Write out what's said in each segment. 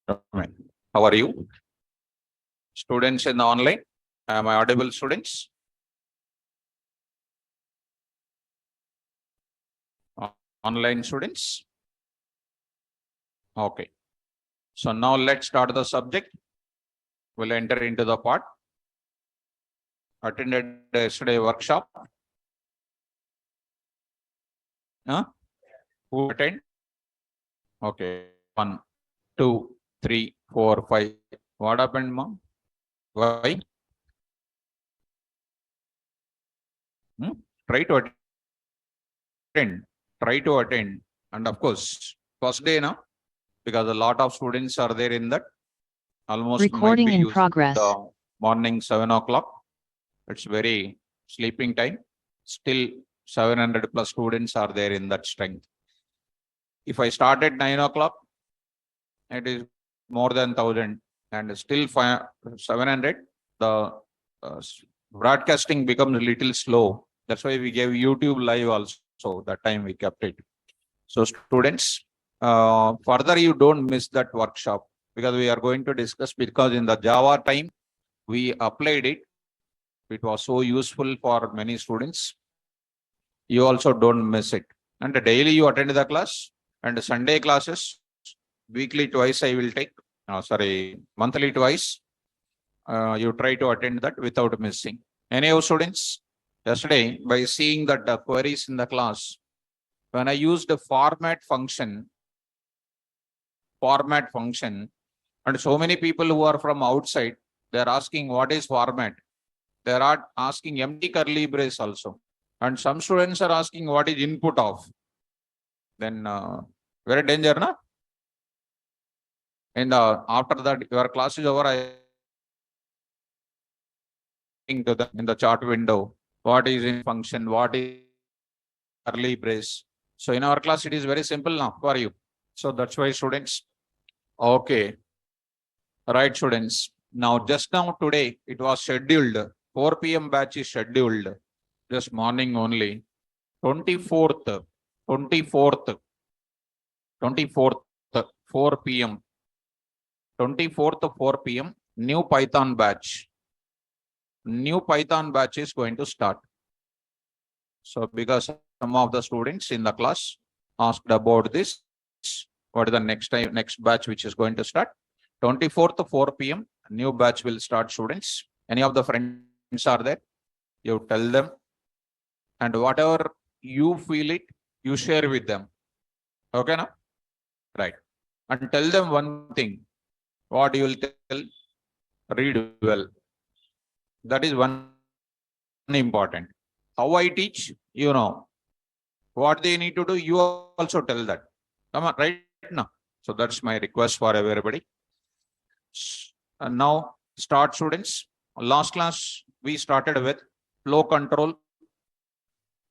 How are you? Students in the online? Am I audible, students? Online students? Okay. So now let's start the subject. We'll enter into the part. Attended yesterday workshop. Huh? Who attend? Okay. 1, 2, 3, 4, 5. What happened, mom? Why? Try to attend. Try to attend. And of course, first day now, because a lot of students are there in that. Almost Recording might be in using progress. the morning 7 o'clock. It's very sleeping time. Still 700 plus students are there in that strength. If I start at 9 o'clock, it is more than 1,000 and still 700. The broadcasting becomes a little slow. That's why we gave YouTube live also. That time we kept it. So students, further you don't miss that workshop because we are going to discuss, because in the Java time, we applied it. It was so useful for many students. You also don't miss it. And daily you attend the class, and Sunday classes, weekly twice I will take, monthly twice. You try to attend that without missing. Any of students, yesterday by seeing that queries in the class, when I used the format function, and so many people who are from outside, they are asking what is format. They are asking empty curly brace also. And some students are asking what is input of. Then very danger, na? And after that, your class is over, I think in the chart window, what is in function, what is curly brace. So in our class, it is very simple now for you. So that's why students, okay. Right, students. Now, just now today, it was scheduled. 4 p.m. batch is scheduled. Just morning only. 24th, 24th, 24th, 4 p.m. 24th, 4 p.m. New Python batch. New Python batch is going to start. So, because some of the students in the class asked about this, what is the next batch which is going to start? 24th, 4 p.m. New batch will start, students. Any of the friends are there? You tell them. And whatever you feel it, you share with them. Okay, now? Right. And tell them one thing. What you will tell? Read well. That is one important. How I teach, you know. What they need to do, you also tell that. Come on, right now. So that's my request for everybody. And now start, students. Last class, we started with flow control.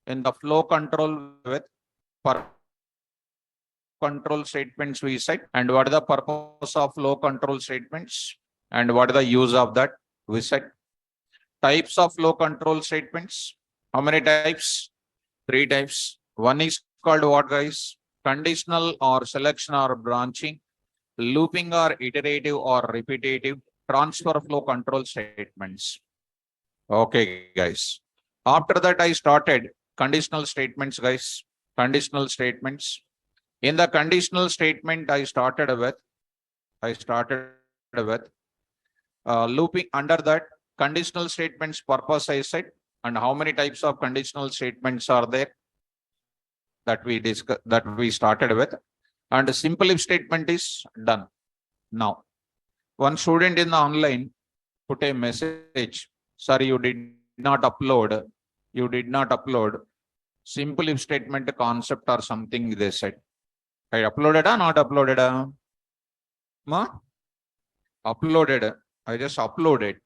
In the flow control with control statements we said, and what is the purpose of flow control statements and what is the use of that we said. Types of flow control statements. How many types? 3 types. One is called what, guys? Conditional or selection or branching, looping or iterative or repetitive, transfer flow control statements. Okay, guys. After that, I started conditional statements, guys. Conditional statements. In the conditional statement, I started with looping. Under that, conditional statements purpose I said, and how many types of conditional statements are there that we started with, and a simple if statement is done. Now, one student in the online put a message, sir, you did not upload simple if statement concept or something, they said. I uploaded or not uploaded? Ma? Uploaded. I just uploaded.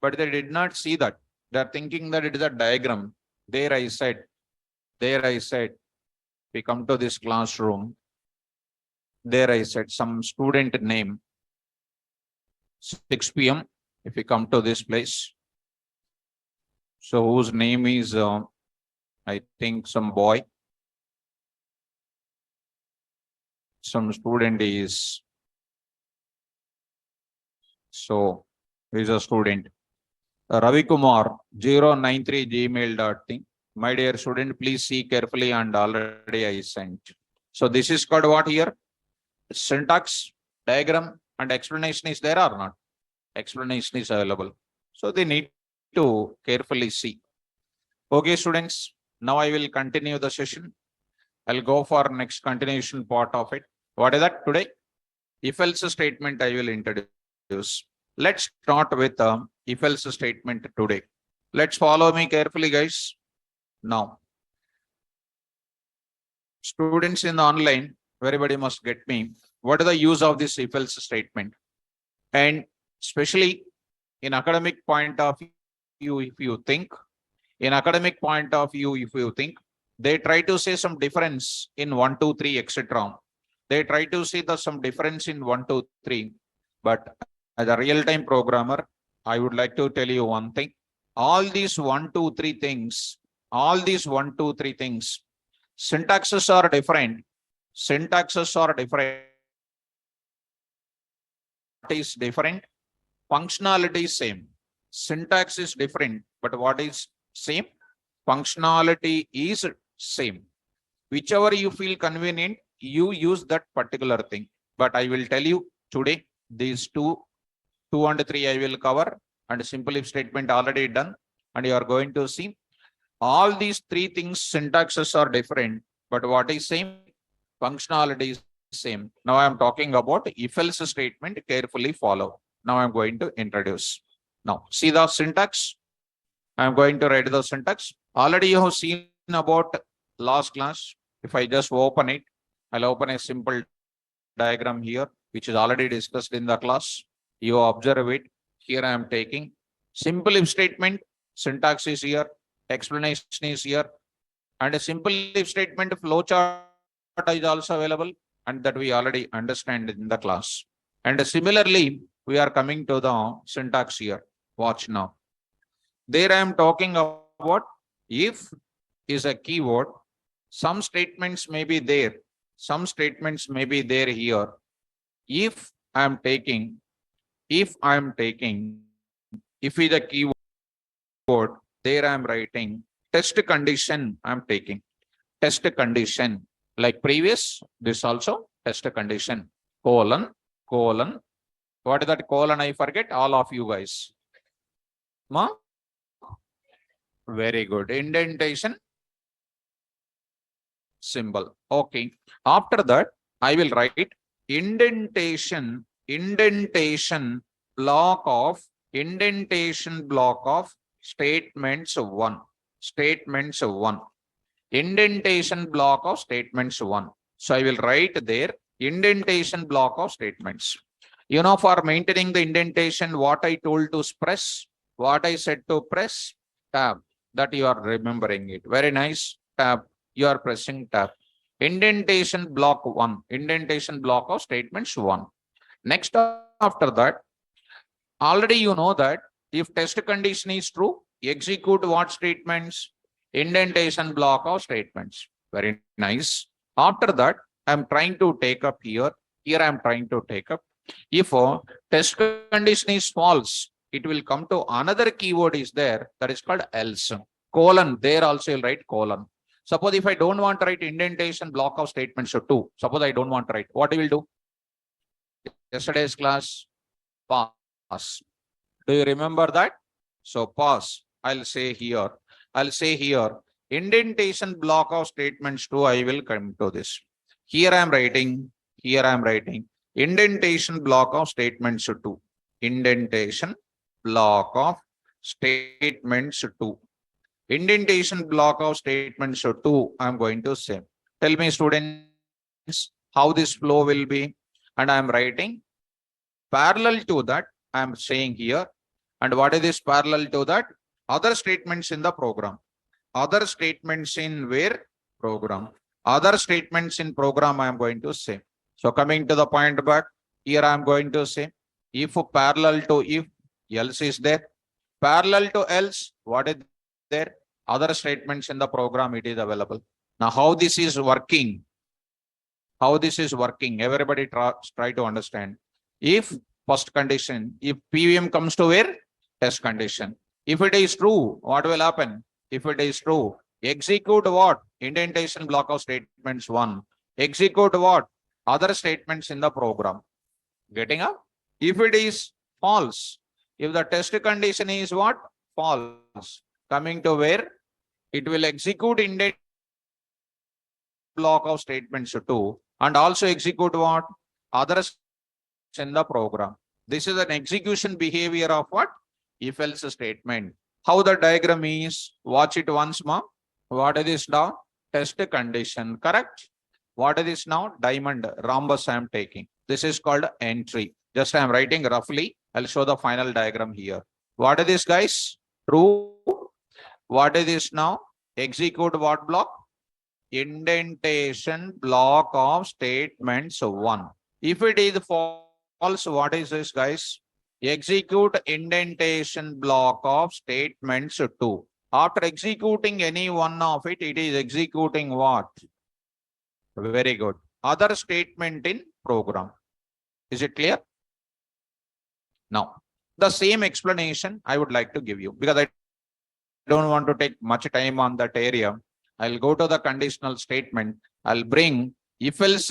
But they did not see that. They are thinking that it is a diagram. There I said, we come to this classroom. There I said some student name. 6 p.m. If we come to this place. So whose name is, I think some boy. Some student is So he's a student. Ravi Kumar 093 gmail.com. My dear student, please see carefully and already I sent. So this is called what here? Syntax, diagram and explanation is there or not? Explanation is available. So they need to carefully see. Okay, students, now I will continue the session. I'll go for next continuation part of it. What is that today? If else statement I will introduce. Let's start with if else statement today. Let's follow me carefully, guys. Now, students in the online, everybody must get me. What is the use of this if else statement? And especially in academic point of view, if you think, they try to say some difference in 1, 2, 3, etc. They try to see some difference in 1, 2, 3. But as a real-time programmer, I would like to tell you one thing. All these 1, 2, 3 things, syntaxes are different. Is different. Functionality is same. Syntax is different, but what is same? Functionality is same. Whichever you feel convenient, you use that particular thing. But I will tell you today, these 2 and 3 I will cover, and simple if statement already done. And you are going to see all these 3 things, syntaxes are different, but what is same? Functionality is same. Now I am talking about if else statement, carefully follow. Now I am going to introduce. Now see the syntax. I am going to write the syntax. Already you have seen about last class. If I just open it, I'll open a simple diagram here, which is already discussed in the class. You observe it. Here I am taking simple if statement, syntax is here, explanation is here, and a simple if statement flowchart is also available, and that we already understand in the class. And similarly, we are coming to the syntax here. Watch now. There I am talking about if is a keyword. Some statements may be there. Some statements may be there here. If I am taking, if is a keyword, there I am writing test condition. I am taking test condition like previous. This also test condition colon. What is that colon? I forget. All of you guys. Ma? Very good. Indentation symbol. Okay. After that, I will write indentation block of statements 1. Indentation block of statements 1. So I will write there indentation block of statements. You know, for maintaining the indentation, what I told to press, what I said to press, tab. That you are remembering it. Very nice. Tab. You are pressing tab. Indentation block 1. Indentation block of statements 1. Next, after that, already you know that if test condition is true, execute what statements? Indentation block of statements. Very nice. After that, I am trying to take up here. Here I am trying to take up. If test condition is false, it will come to another keyword is there, that is called else. Colon, there also you'll write colon. Suppose if I don't want to write indentation block of statements 2, suppose I don't want to write, what I will do? Yesterday's class, pause. Do you remember that? So pause. I'll say here, indentation block of statements 2, I will come to this. Here I am writing, indentation block of statements 2. Indentation block of statements 2. Indentation block of statements 2, I am going to say. Tell me, students, how this flow will be. And I am writing parallel to that, I am saying here. And what is this parallel to that? Other statements in the program. Other statements in where? Program. Other statements in program I am going to say. So coming to the point back, here I am going to say, if parallel to if, else is there. Parallel to else, what is there? Other statements in the program, it is available. Now, how this is working? Everybody try to understand. If First condition, if PVM comes to where? Test condition. If it is true, what will happen? If it is true, execute what? Indentation block of statements 1. Execute what? Other statements in the program. Getting up? If it is false, if the test condition is what? False. Coming to where? It will execute indent block of statements 2 and also execute what? Others in the program. This is an execution behavior of what? If else statement. How the diagram is? Watch it once more. What is this now? Test condition. Correct? What is this now? Diamond rhombus I am taking. This is called entry. Just I am writing roughly. I'll show the final diagram here. What is this, guys? True. What is this now? Execute what block? Indentation block of statements 1. If it is false, what is this, guys? Execute indentation block of statements 2. After executing any one of it, it is executing what? Very good. Other statement in program. Is it clear? Now, the same explanation I would like to give you because I don't want to take much time on that area. I'll go to the conditional statement. I'll bring if else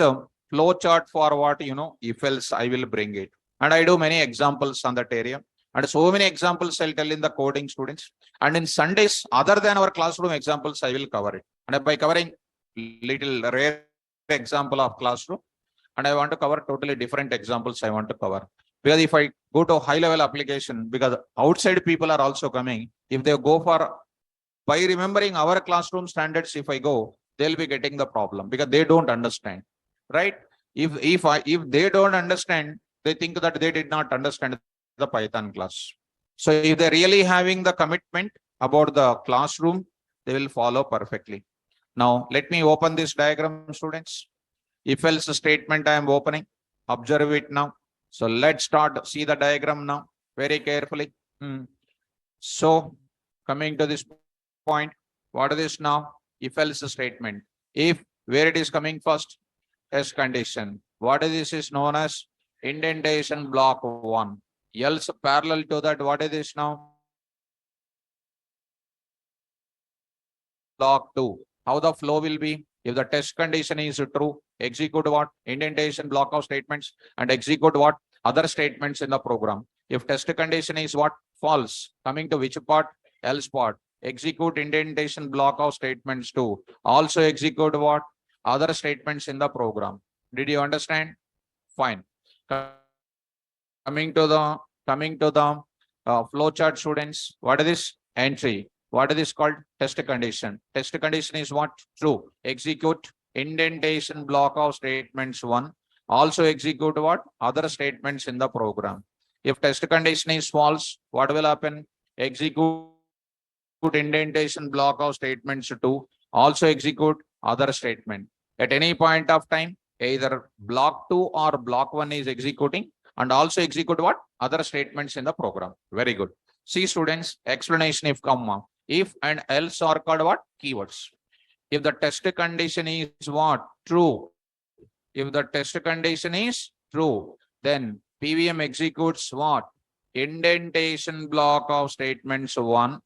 flow chart for what, if else I will bring it. And I do many examples on that area. And so many examples I'll tell in the coding students. And in Sundays, other than our classroom examples, I will cover it. And by covering little rare example of classroom, and I want to cover totally different examples I want to cover. Because if I go to high level application, because outside people are also coming, if they go for, by remembering our classroom standards, if I go, they'll be getting the problem because they don't understand, right? If they don't understand, they think that they did not understand the Python class. So if they're really having the commitment about the classroom, they will follow perfectly. Now, let me open this diagram, students. If else statement I am opening, observe it now. So let's start, see the diagram now very carefully. So coming to this point, what is this now? If else statement. If where it is coming first, test condition. What is this is known as indentation block 1. Else parallel to that, what is this now? Block 2. How the flow will be? If the test condition is true, execute what? Indentation block of statements and execute what? Other statements in the program. If test condition is what? False. Coming to which part? Else part. Execute indentation block of statements 2. Also execute what? Other statements in the program. Did you understand? Fine. Coming to the flow chart, students. What is this? Entry. What is this called? Test condition. Test condition is what? True. Execute indentation block of statements 1. Also execute what? Other statements in the program. If test condition is false, what will happen? Execute indentation block of statements 2. Also execute other statement. At any point of time, either block 2 or block 1 is executing and also execute what? Other statements in the program. Very good. See, students, explanation if comma. If and else are called what? Keywords. If the test condition is what? True. If the test condition is true, then PVM executes what? Indentation block of statements 1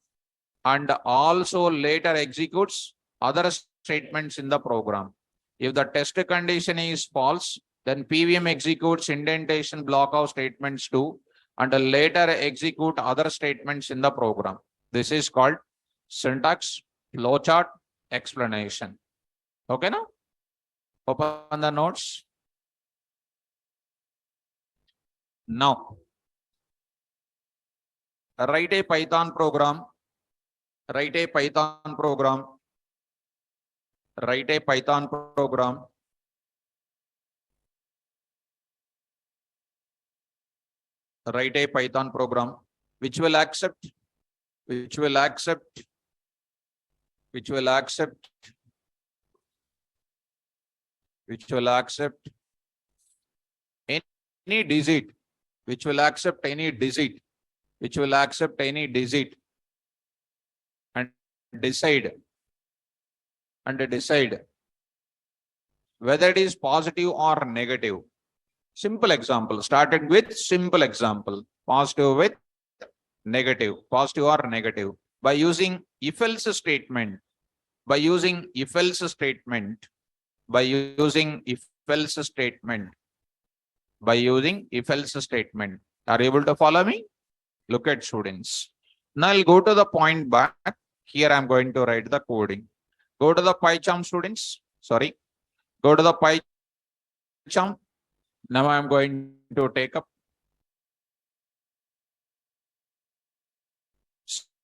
and also later executes other statements in the program. If the test condition is false, then PVM executes indentation block of statements 2 and later execute other statements in the program. This is called syntax, flowchart, explanation. Okay, now? Open the notes. Now, write a Python program. Write a Python program. Write a Python program. Write a Python program which will accept any digit, which will accept any digit and decide whether it is positive or negative. Simple example, started with simple example, positive with negative, positive or negative. By using if-else statement, by using if-else statement, by using if-else statement, by using if-else statement. Are you able to follow me? Look at students. Now I'll go to the point back. Here I'm going to write the coding. Go to the PyCharm students. Sorry. Go to the PyCharm. Now I'm going to take up.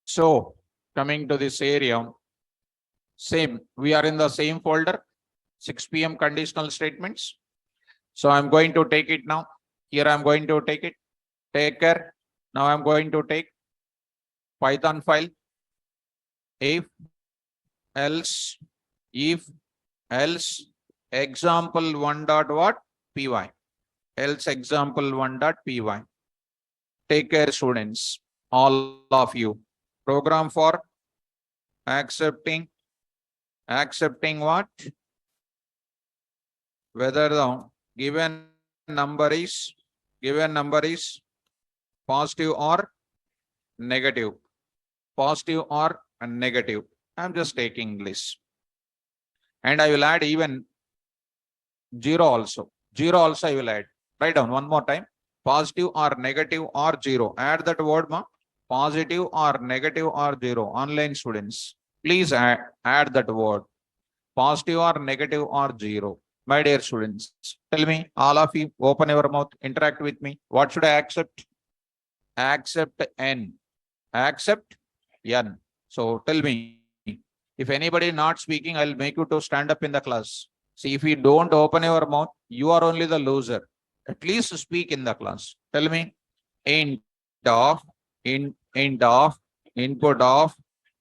So coming to this area, same. We are in the same folder. 6 p.m. conditional statements. So I'm going to take it now. Here I'm going to take it. Take care. Now I'm going to take Python file. If, else, example one dot what? Py. Else example one dot py. Take care, students. All of you. Program for accepting what? Whether the given number is positive or negative. Positive or negative. I'm just taking this. And I will add even 0 also. 0 also I will add. Write down one more time. Positive or negative or 0. Add that word, ma. Positive or negative or 0. Online students, please add that word. Positive or negative or 0. My dear students, tell me, all of you, open your mouth, interact with me. What should I accept? Accept N. Accept N. So tell me, if anybody not speaking, I'll make you to stand up in the class. See, if you don't open your mouth, you are only the loser. At least speak in the class. Tell me, int of, input of,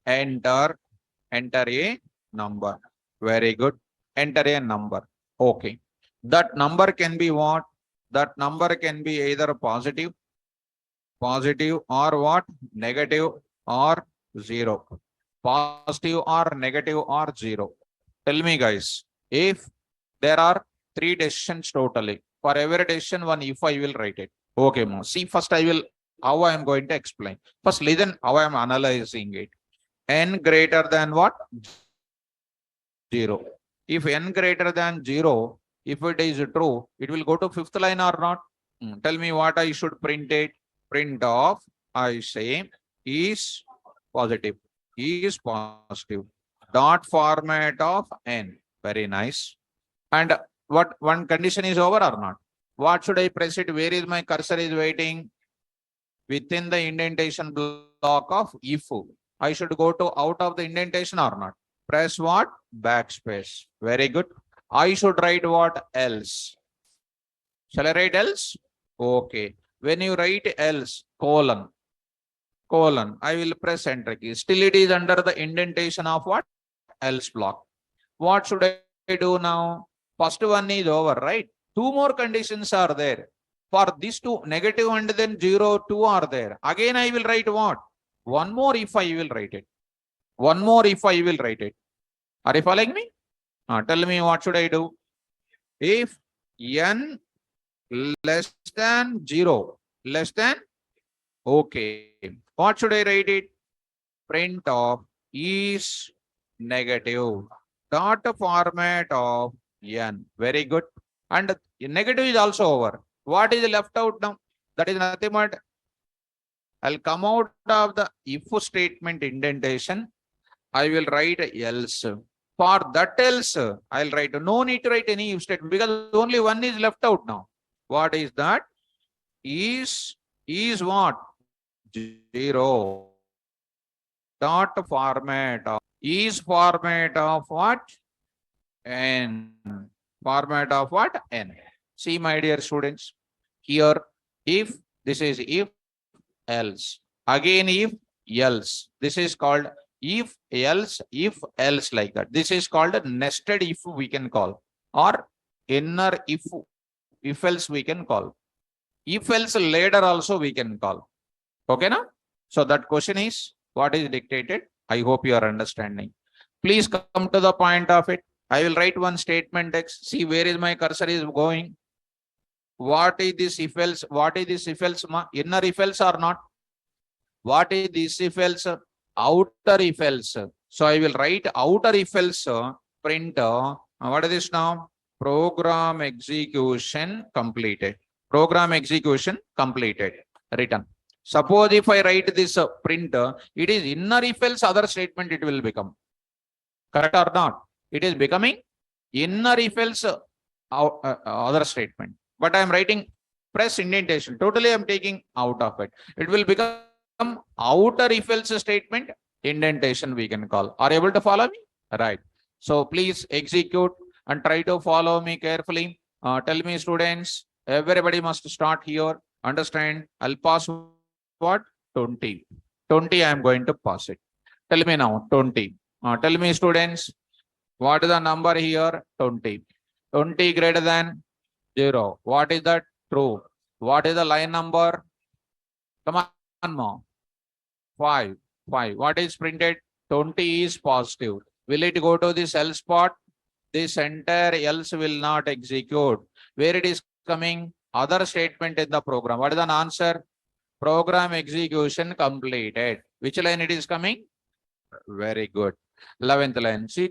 enter a number. Very good. Enter a number. Okay. That number can be what? That number can be either positive or what? Negative or 0. Positive or negative or 0. Tell me, guys, if there are 3 decisions totally, for every decision one if I will write it. Okay, ma. See, first I will how I am going to explain. First, listen how I am analyzing it. N greater than what? 0. If n greater than 0, if it is true, it will go to 5th line or not? Tell me what I should print it. Print of, I say, is positive. Is positive. Dot format of n. Very nice. And what one condition is over or not? What should I press it? Where is my cursor is waiting? Within the indentation block of if. I should go to out of the indentation or not? Press what? Backspace. Very good. I should write what? Else. Shall I write else? Okay. When you write else, colon, I will press enter key. Still it is under the indentation of what? Else block. What should I do now? First one is over, right? 2 more conditions are there. For these 2, negative and then 0, 2 are there. Again, I will write what? One more if I will write it. One more if I will write it. Are you following me? Tell me what should I do? If n less than 0, less than, okay. What should I write it? Print of is negative. Dot format of n. Very good. And negative is also over. What is left out now? That is nothing but I'll come out of the if statement indentation. I will write else. For that else, I'll write no need to write any if statement because only one is left out now. What is that? Is what? 0. Dot format of is format of what? N. Format of what? N. See, my dear students, here if, this is if, else. Again if, else. This is called if, else, like that. This is called a nested if we can call, or inner if else we can call. If else later also we can call. Okay, now? So that question is what is dictated. I hope you are understanding. Please come to the point of it. I will write one statement text. See where is my cursor is going. What is this if else? What is this if else? Inner if else or not? What is this if else? Outer if else. So I will write outer if else print. What is this now? Program execution completed. Program execution completed. Written. Suppose if I write this print, it is inner if else other statement it will become. Correct or not? It is becoming inner if else other statement. But I am writing press indentation. Totally I am taking out of it. It will become outer if else statement indentation we can call. Are you able to follow me? Right. So please execute and try to follow me carefully. Tell me students, everybody must start here. Understand? I'll pass what? 20. 20 I am going to pass it. Tell me now 20. Tell me students, what is the number here? 20. 20 greater than 0. What is that? True. What is the line number? Come on, more. 5. 5. What is printed? 20 is positive. Will it go to this else spot? This entire else will not execute. Where it is coming? Other statement in the program. What is the answer? Program execution completed. Which line it is coming? Very good. 11th line. See,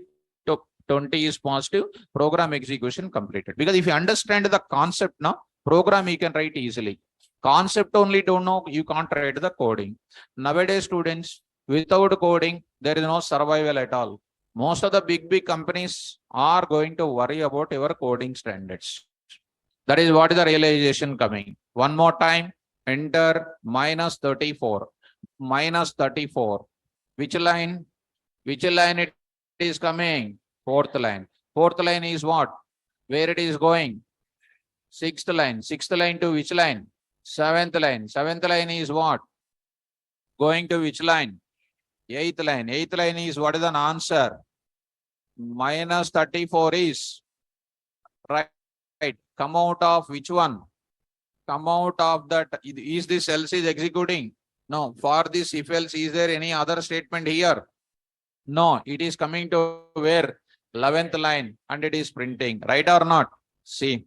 20 is positive. Program execution completed. Because if you understand the concept now, program you can write easily. Concept only don't know, you can't write the coding. Nowadays, students, without coding, there is no survival at all. Most of the big companies are going to worry about your coding standards. That is what is the realization coming. One more time, enter minus 34. Minus 34. Which line? Which line it is coming? Fourth line. Fourth line is what? Where it is going? Sixth line. Sixth line to which line? Seventh line. Seventh line is what? Going to which line? Eighth line. Eighth line is what is an answer? Minus 34 is right. Come out of which one? Come out of that. Is this else is executing? No. For this if else, is there any other statement here? No. It is coming to where? 11th line and it is printing. Right or not? See.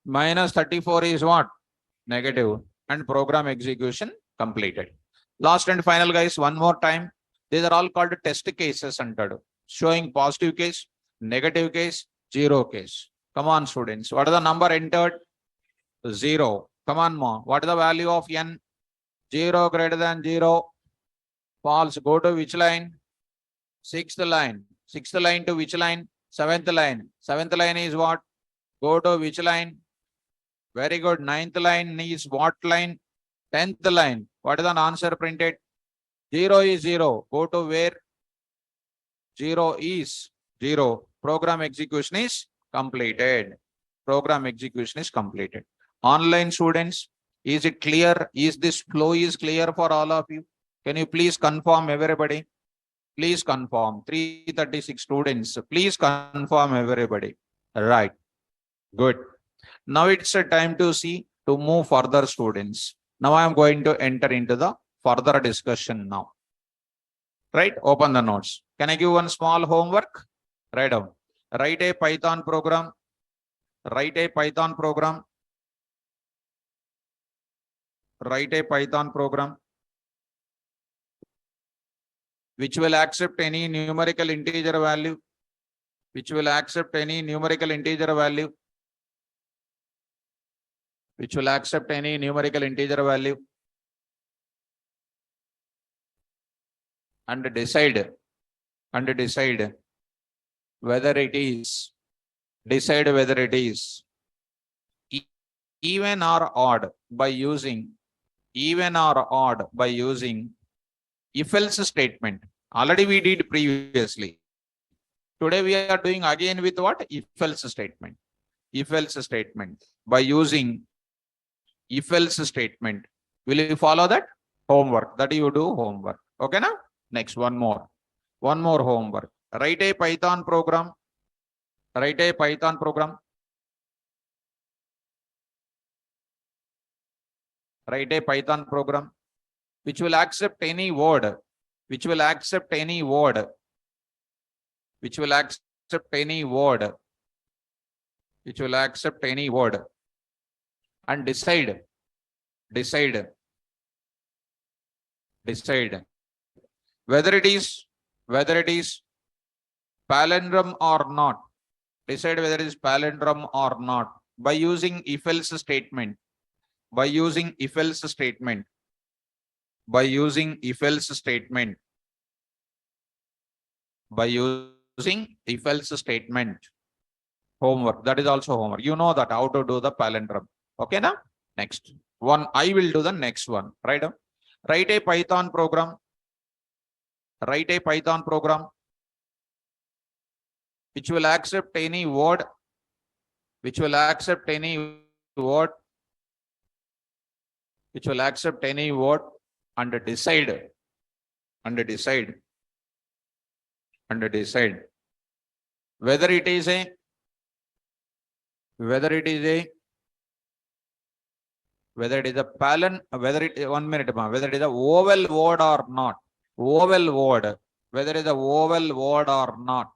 Minus 34 is what? Negative. And program execution completed. Last and final guys, one more time. These are all called test cases entered. Showing positive case, negative case, 0 case. Come on students. What is the number entered? 0. Come on more. What is the value of n? 0 greater than 0. False. Go to which line? Sixth line. Sixth line to which line? Seventh line. Seventh line is what? Go to which line? Very good. Ninth line is what line? 10th line. What is an answer printed? 0 is 0. Go to where? 0 is 0. Program execution is completed. Program execution is completed. Online students, is it clear? Is this flow is clear for all of you? Can you please confirm everybody? Please confirm. 336 students. Please confirm everybody. Right. Good. Now it's a time to see to move further students. Now I am going to enter into the further discussion now. Right? Open the notes. Can I give one small homework? Write down. Write a Python program. Write a Python program. Write a Python program which will accept any numerical integer value. Which will accept any numerical integer value. Which will accept any numerical integer value. And decide whether it is even or odd by using if else statement. Already we did previously. Today we are doing again with what? If else statement. If else statement. By using if else statement. Will you follow that? Homework. That you do homework. Okay now? Next, one more homework. Write a Python program. Write a Python program. Write a Python program which will accept any word. Which will accept any word. Which will accept any word. Which will accept any word. and decide whether it is palindrome or not. Decide whether it is palindrome or not by using if-else statement. By using if-else statement. By using if-else statement. By using if-else statement. Homework. That is also homework. You know that how to do the palindrome. Okay, now next one. I will do the next one. Right? Write a Python program. Write a Python program which will accept any word. Which will accept any word. Which will accept any word and decide. And decide. And decide whether it is a whether it is a palin, whether it 1 minute, whether it is a vowel word or not. Vowel word, whether it is a vowel word or not.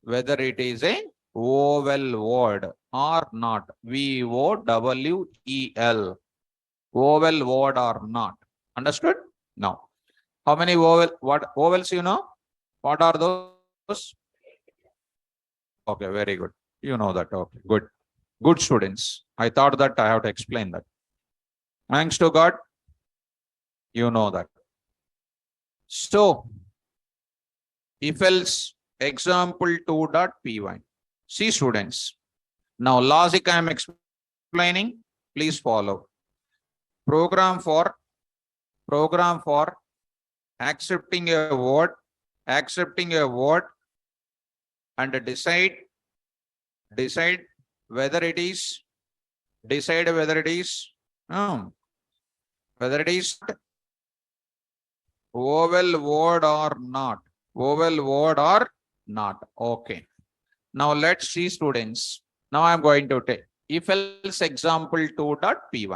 Whether it is a vowel word or not. VOWEL. Vowel word or not. Understood? Now, how many what vowels you know? What are those? Okay, very good. You know that. Okay, good. Good students. I thought that I have to explain that. Thanks to God, you know that. So, if else example 2.py. See students. Now logic I am explaining. Please follow. Program for accepting a word and decide whether it is whether it is vowel word or not. Vowel word or not. Okay. Now let's see students. Now I am going to take if else example 2.py.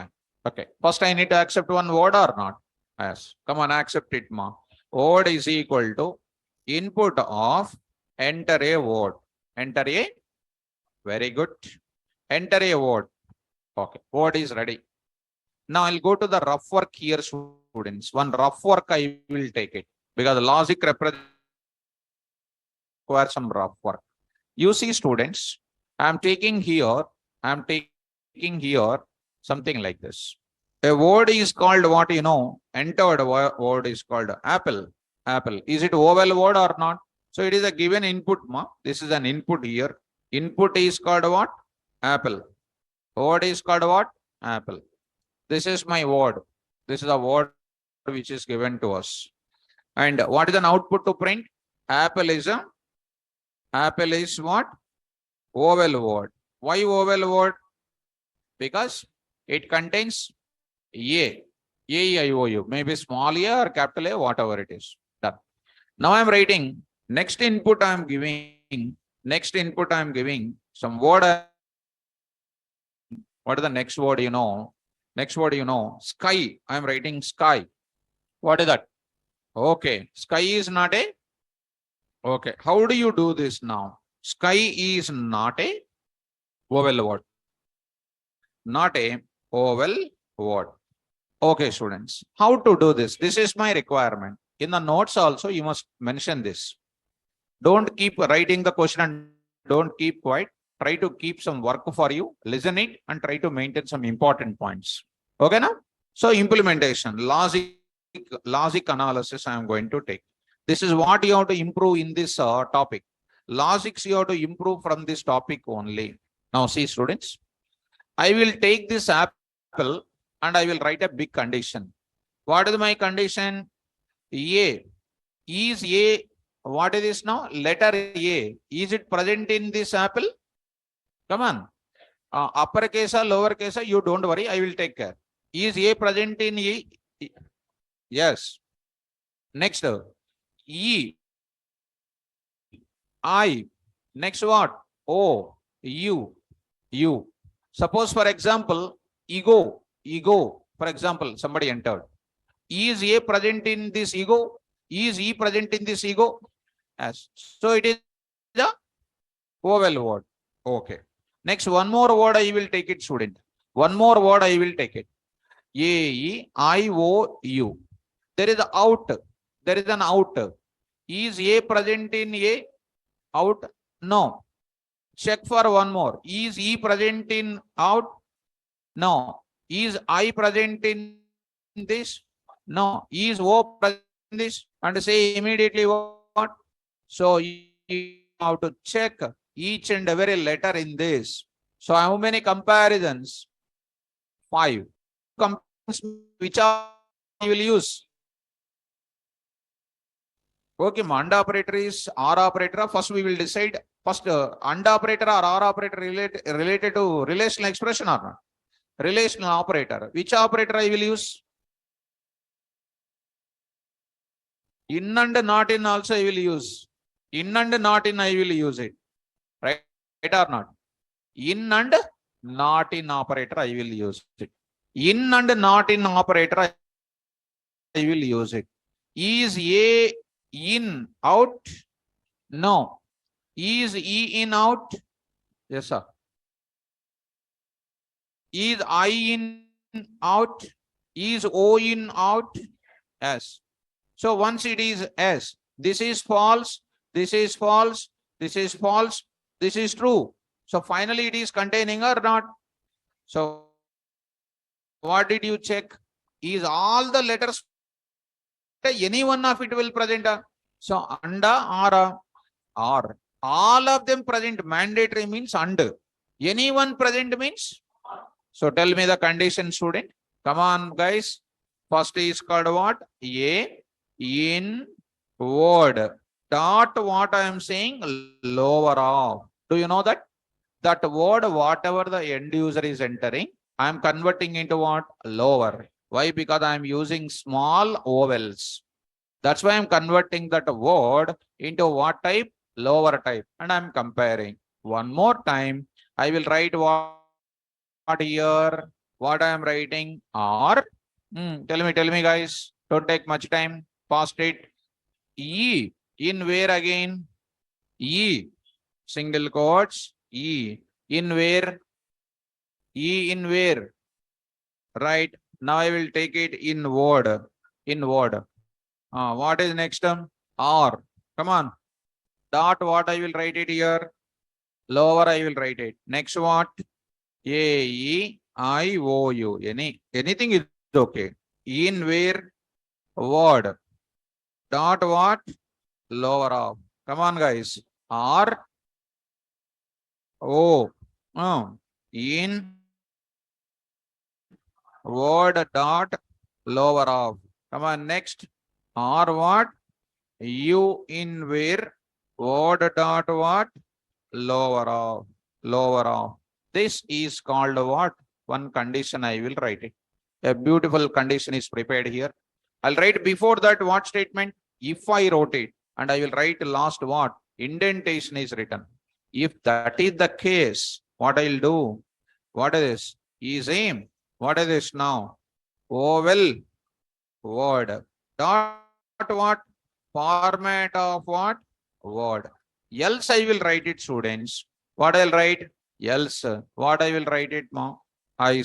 Okay. First I need to accept one word or not. Yes. Come on, accept it, ma. Word is equal to input of enter a word. Enter a, very good. Enter a word. Okay. Word is ready. Now I'll go to the rough work here, students. One rough work I will take it because logic requires some rough work. You see, students, I'm taking here something like this. A word is called what you know, entered word is called apple. Apple. Is it vowel word or not? So it is a given input, ma. This is an input here. Input is called what? Apple. Word is called what? Apple. This is my word. This is a word which is given to us. And what is an output to print? Apple is what? Vowel word. Why vowel word? Because it contains A, A-I-O-U, maybe small a or capital A, whatever it is. Done. Now I'm writing next input I'm giving some word. What is the next word you know? Next word you know, sky. I'm writing sky. What is that? Okay, sky is not a. Okay, how do you do this now? Sky is not a vowel word. Not a vowel word. Okay, students, how to do this? This is my requirement. In the notes also, you must mention this. Don't keep writing the question and don't keep quiet. Try to keep some work for you. Listen it and try to maintain some important points. Okay, now? So implementation, logic analysis I am going to take. This is what you have to improve in this topic. Logics you have to improve from this topic only. Now see students, I will take this apple and I will write a big condition. What is my condition? A. Is A, what is this now? Letter A. Is it present in this apple? Come on. Uppercase or lowercase, you don't worry, I will take care. Is A present in E? Yes. Next, E. I. Next what? O. U. U. Suppose for example, ego. For example, somebody entered. Is A present in this ego? Is E present in this ego? Yes. So it is the vowel word. Okay. Next, one more word I will take it, student. One more word I will take it. A-E-I-O-U. There is out. There is an out. Is A present in A? Out? No. Check for one more. Is E present in out? No. Is I present in this? No. Is O present in this? And say immediately what? So you have to check each and every letter in this. So how many comparisons? 5. Which are you will use? Okay, AND operator is OR operator. First we will decide. First AND operator or OR operator related to relational expression or not? Relational operator. Which operator I will use? In and not in also I will use. In and not in I will use it. Right or not? In and not in operator I will use it. In and not in operator I will use it. Is A in out? No. Is E in out? Yes, sir. Is I in out? Is O in out? Yes. So once it is S, this is false, this is false, this is false, this is true. So finally it is containing or not? So what did you check? Is all the letters, any one of it will present? So and or all of them present. Mandatory means and. Anyone present means? So tell me the condition, student. Come on, guys. First is called what? A in word. Dot what I am saying? Lower off. Do you know that? That word, whatever the end user is entering, I am converting into what? Lower. Why? Because I am using small vowels. That's why I'm converting that word into what type? Lower type. And I'm comparing. One more time, I will write what here? What I am writing? Or tell me, guys. Don't take much time. Past it. E in where again? E single quotes. E in where? E in where? Right. Now I will take it in word. In word. What is next term? R. Come on. Dot what I will write it here? Lower I will write it. Next what? A-E-I-O-U. Anything is okay. In where? Word. Dot what? Lower off. Come on, guys. R O. In word dot lower off. Come on, next. R what? U in where? Word dot what? Lower off. Lower off. This is called what? One condition I will write it. A beautiful condition is prepared here. I'll write before that what statement? If I wrote it, and I will write last what? Indentation is written. If that is the case, what I'll do? What is this? Is aim. What is this now? Vowel word. Dot what? Format of what? Word. Else I will write it, students. What I'll write? Else. What I will write it now? I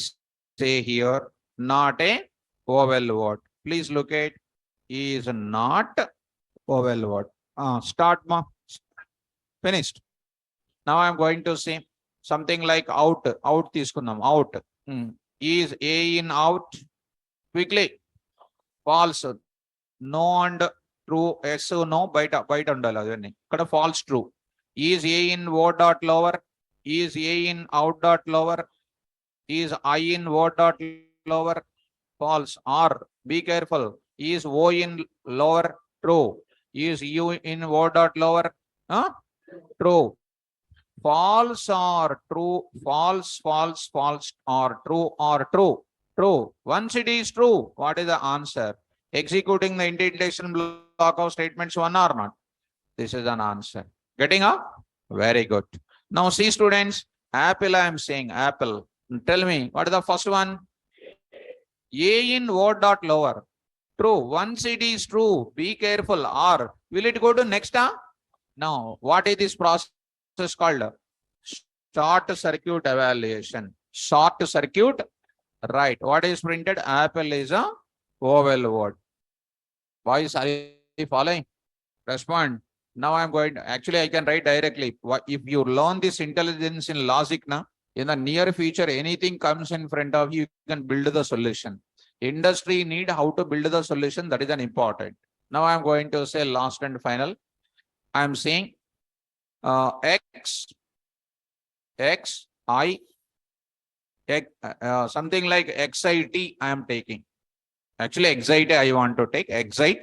say here, not a vowel word. Please look at is not vowel word. Start ma. Finished. Now I'm going to say something like out. Out తీసుకుందాం. Out. Is A in out? Quickly. False. No and true. Yes no. బయట ఉండాలి అదన్నీ. ఇక్కడ false true. Is A in word dot lower? Is A in out dot lower? Is I in word dot lower? False. Or be careful. Is O in lower? True. Is U in word dot lower? True. False or true? False, false, false or true or true? True. Once it is true, what is the answer? Executing the indentation block of statements 1 or not? This is an answer. Getting up? Very good. Now see students, apple I am saying apple. Tell me, what is the first one? A in word dot lower. True. Once it is true, be careful. Or will it go to next? Now, what is this process called? Short circuit evaluation. short circuit. Right. What is printed? Apple is a vowel word. Boys, are you following? Respond. Now I'm going to, actually I can write directly. If you learn this intelligence in logic now, in the near future, anything comes in front of you, you can build the solution. Industry need how to build the solution. That is an important. Now I'm going to say last and final. I'm saying something like XIT I am taking. Actually, XIT I want to take. XIT.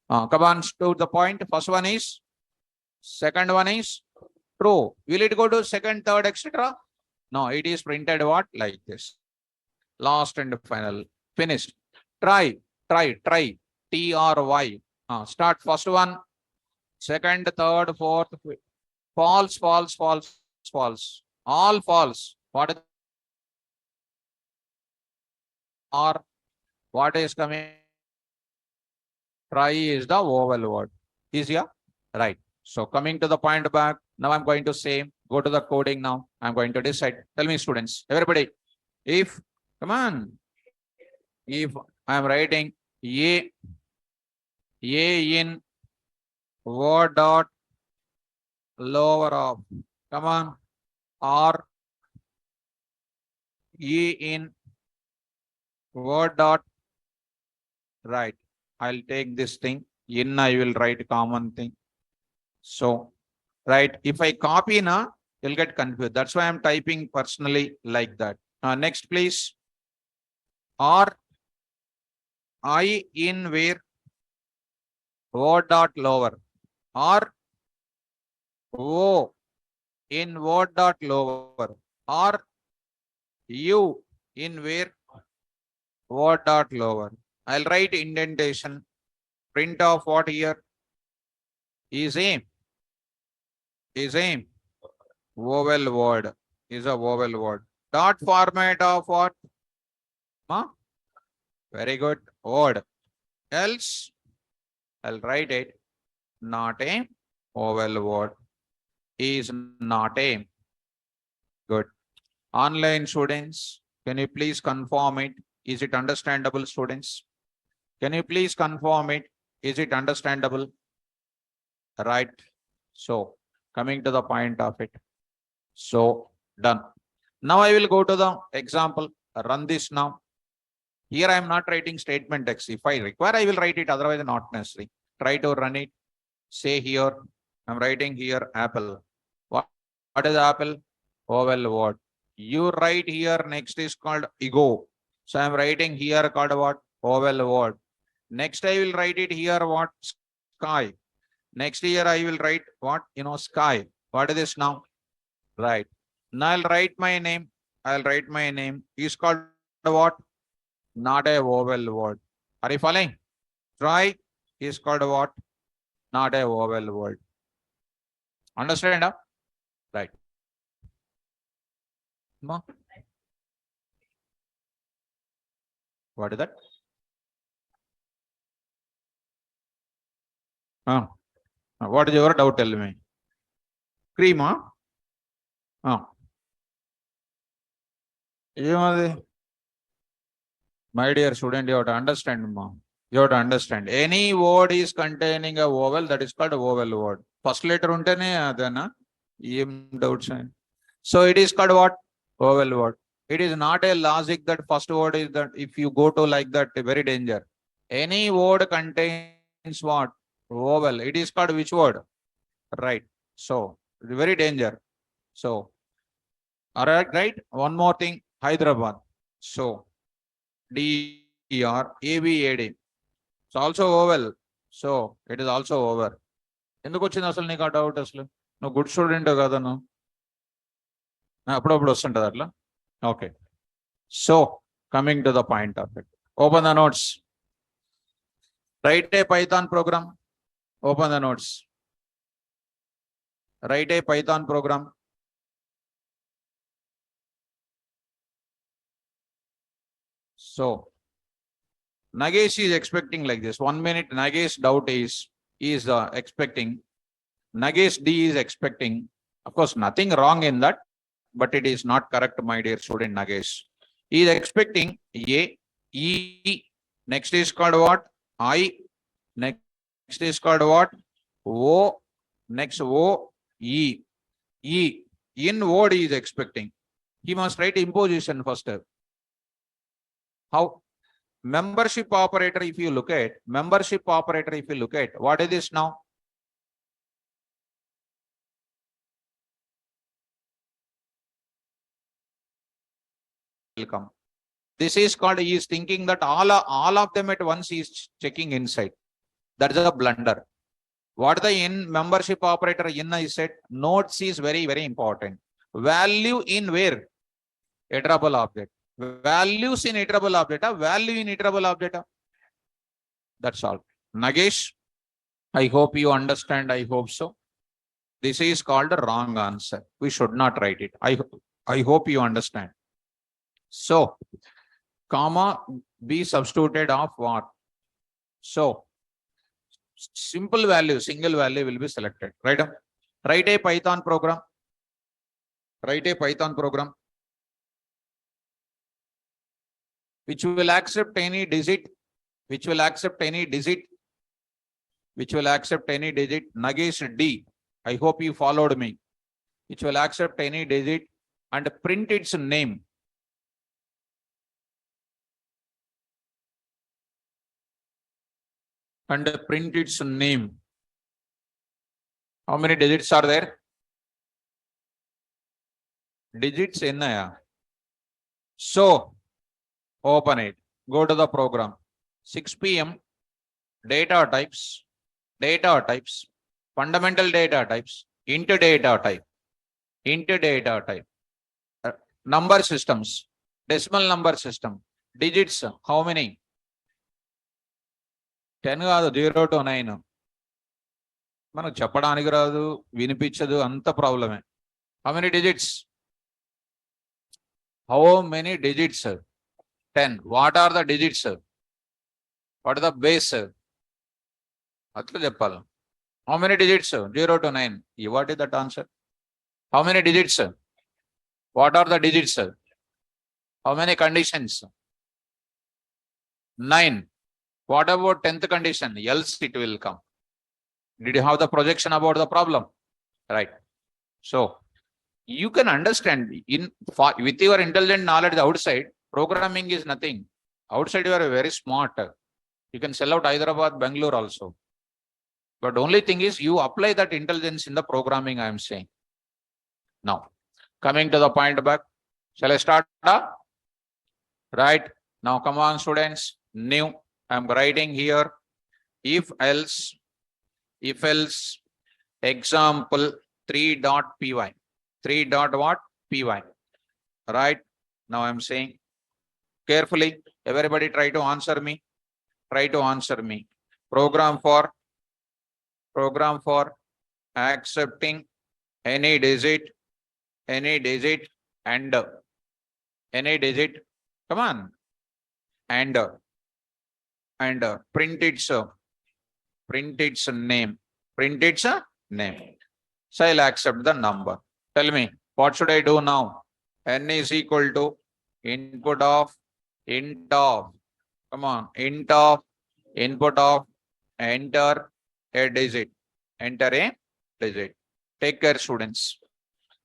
Come on to the point. First one is, second one is true. Will it go to second, third, etc.? No, it is printed what? Like this. Last and final. Finished. Try. TRY. Start first one, second, third, fourth. False. All false. What is coming? Try is the vowel word. Easier? Right. So coming to the point back, now I'm going to say, go to the coding now. I'm going to decide. Tell me, students, everybody, if I'm writing A in word dot lower of, come on, or E in word dot right. I'll take this thing. In I will write common thing. So, right, if I copy now, you'll get confused. That's why I'm typing personally like that. Next, please. Or I in where word dot lower, or O in word dot lower, or U in where word dot lower. I'll write indentation. Print of what here? Is a vowel word. Is a vowel word. Dot format of what? Very good. Word. Else I'll write it. Not a vowel word. Is not a. Good. Online students, can you please confirm it? Is it understandable, students? Can you please confirm it? Is it understandable? Right. So coming to the point of it. So done. Now I will go to the example. Run this now. Here I am not writing statement X. If I require, I will write it. Otherwise, not necessary. Try to run it. Say here, I'm writing here apple. What is apple? Vowel word. You write here, next is called ego. So I'm writing here called what? Vowel word. Next I will write it here what? Sky. Next year I will write what? Sky. What is this now? Right. Now I'll write my name. Is called what? Not a vowel word. Are you following? Try is called what? Not a vowel word. Understand? Right. What is that? What is your doubt? Tell me. Cream, my dear student, you have to understand, You have to understand. Any word is containing a vowel, that is called a vowel word. First letter untene adana. Doubts. So it is called what? Vowel word. It is not a logic that first word is that if you go to like that, very danger. Any word contains what? Vowel. It is called which word? Right. So very danger. So, all right. One more thing. Hyderabad. So DRABAD. It's also vowel. So it is also over. ఎందుకు వచ్చింది అసలు నీకు ఆ doubt అసలు నువ్వు good student కదా నువ్వు అప్పుడప్పుడు వస్తుంటుంది అట్లా okay so coming to the point of it open the notes right A Python program open the notes right A Python program so Nagesh is expecting like this 1 minute. Nagesh doubt is expecting. Nagesh D is expecting. Of course, nothing wrong in that. but it is not correct, my dear student Nagesh. He is expecting A, E, next is called what? I, next is called what? O, next O, E. E, in word he is expecting. He must write imposition first. How? Membership operator, if you look at, what is this now? Welcome. This is called, he is thinking that all of them at once he is checking inside. That is a blunder. What the in membership operator in I said, notes is very, very important. Value in where? Iterable object. Values in iterable object, value in iterable object. That's all. Nagesh, I hope you understand. I hope so. This is called a wrong answer. We should not write it. I hope you understand. So, comma be substituted of what? So, simple value, single value will be selected. Right? Write a Python program. Write a Python program which will accept any digit, which will accept any digit, which will accept any digit. Nagesh D. I hope you followed me. Which will accept any digit and print its name. And print its name. How many digits are there? Digits in there. So, open it. Go to the program. 6 p.m. Data types, fundamental data types, into data type, number systems, decimal number system, digits, how many? 10 కాదు 0 to 9. మనకు చెప్పడానికి రాదు, వినిపించదు, అంత ప్రాబ్లమే. How many digits? How many digits? 10. What are the digits? What is the base? అట్లా చెప్పాలి. How many digits? 0 to 9. What is that answer? How many digits? What are the digits? How many conditions? 9. What about 10th condition? Else it will come. Did you have the projection about the problem? Right. So, you can understand with your intelligent knowledge outside, programming is nothing. Outside you are very smart. You can sell out Hyderabad, Bangalore also. But only thing is you apply that intelligence in the programming, I am saying. Now, coming to the point back, shall I start? Right. Now, come on, students. New. I am writing here. If else, example 3.py. 3. What? Py. Right. Now, I am saying carefully. Everybody try to answer me. Try to answer me. Program for accepting any digit and any digit. Come on. And print its name. Print its name. So I'll accept the number. Tell me, what should I do now? N is equal to input of int of. Come on, int of input of enter a digit. Enter a digit. Take care, students.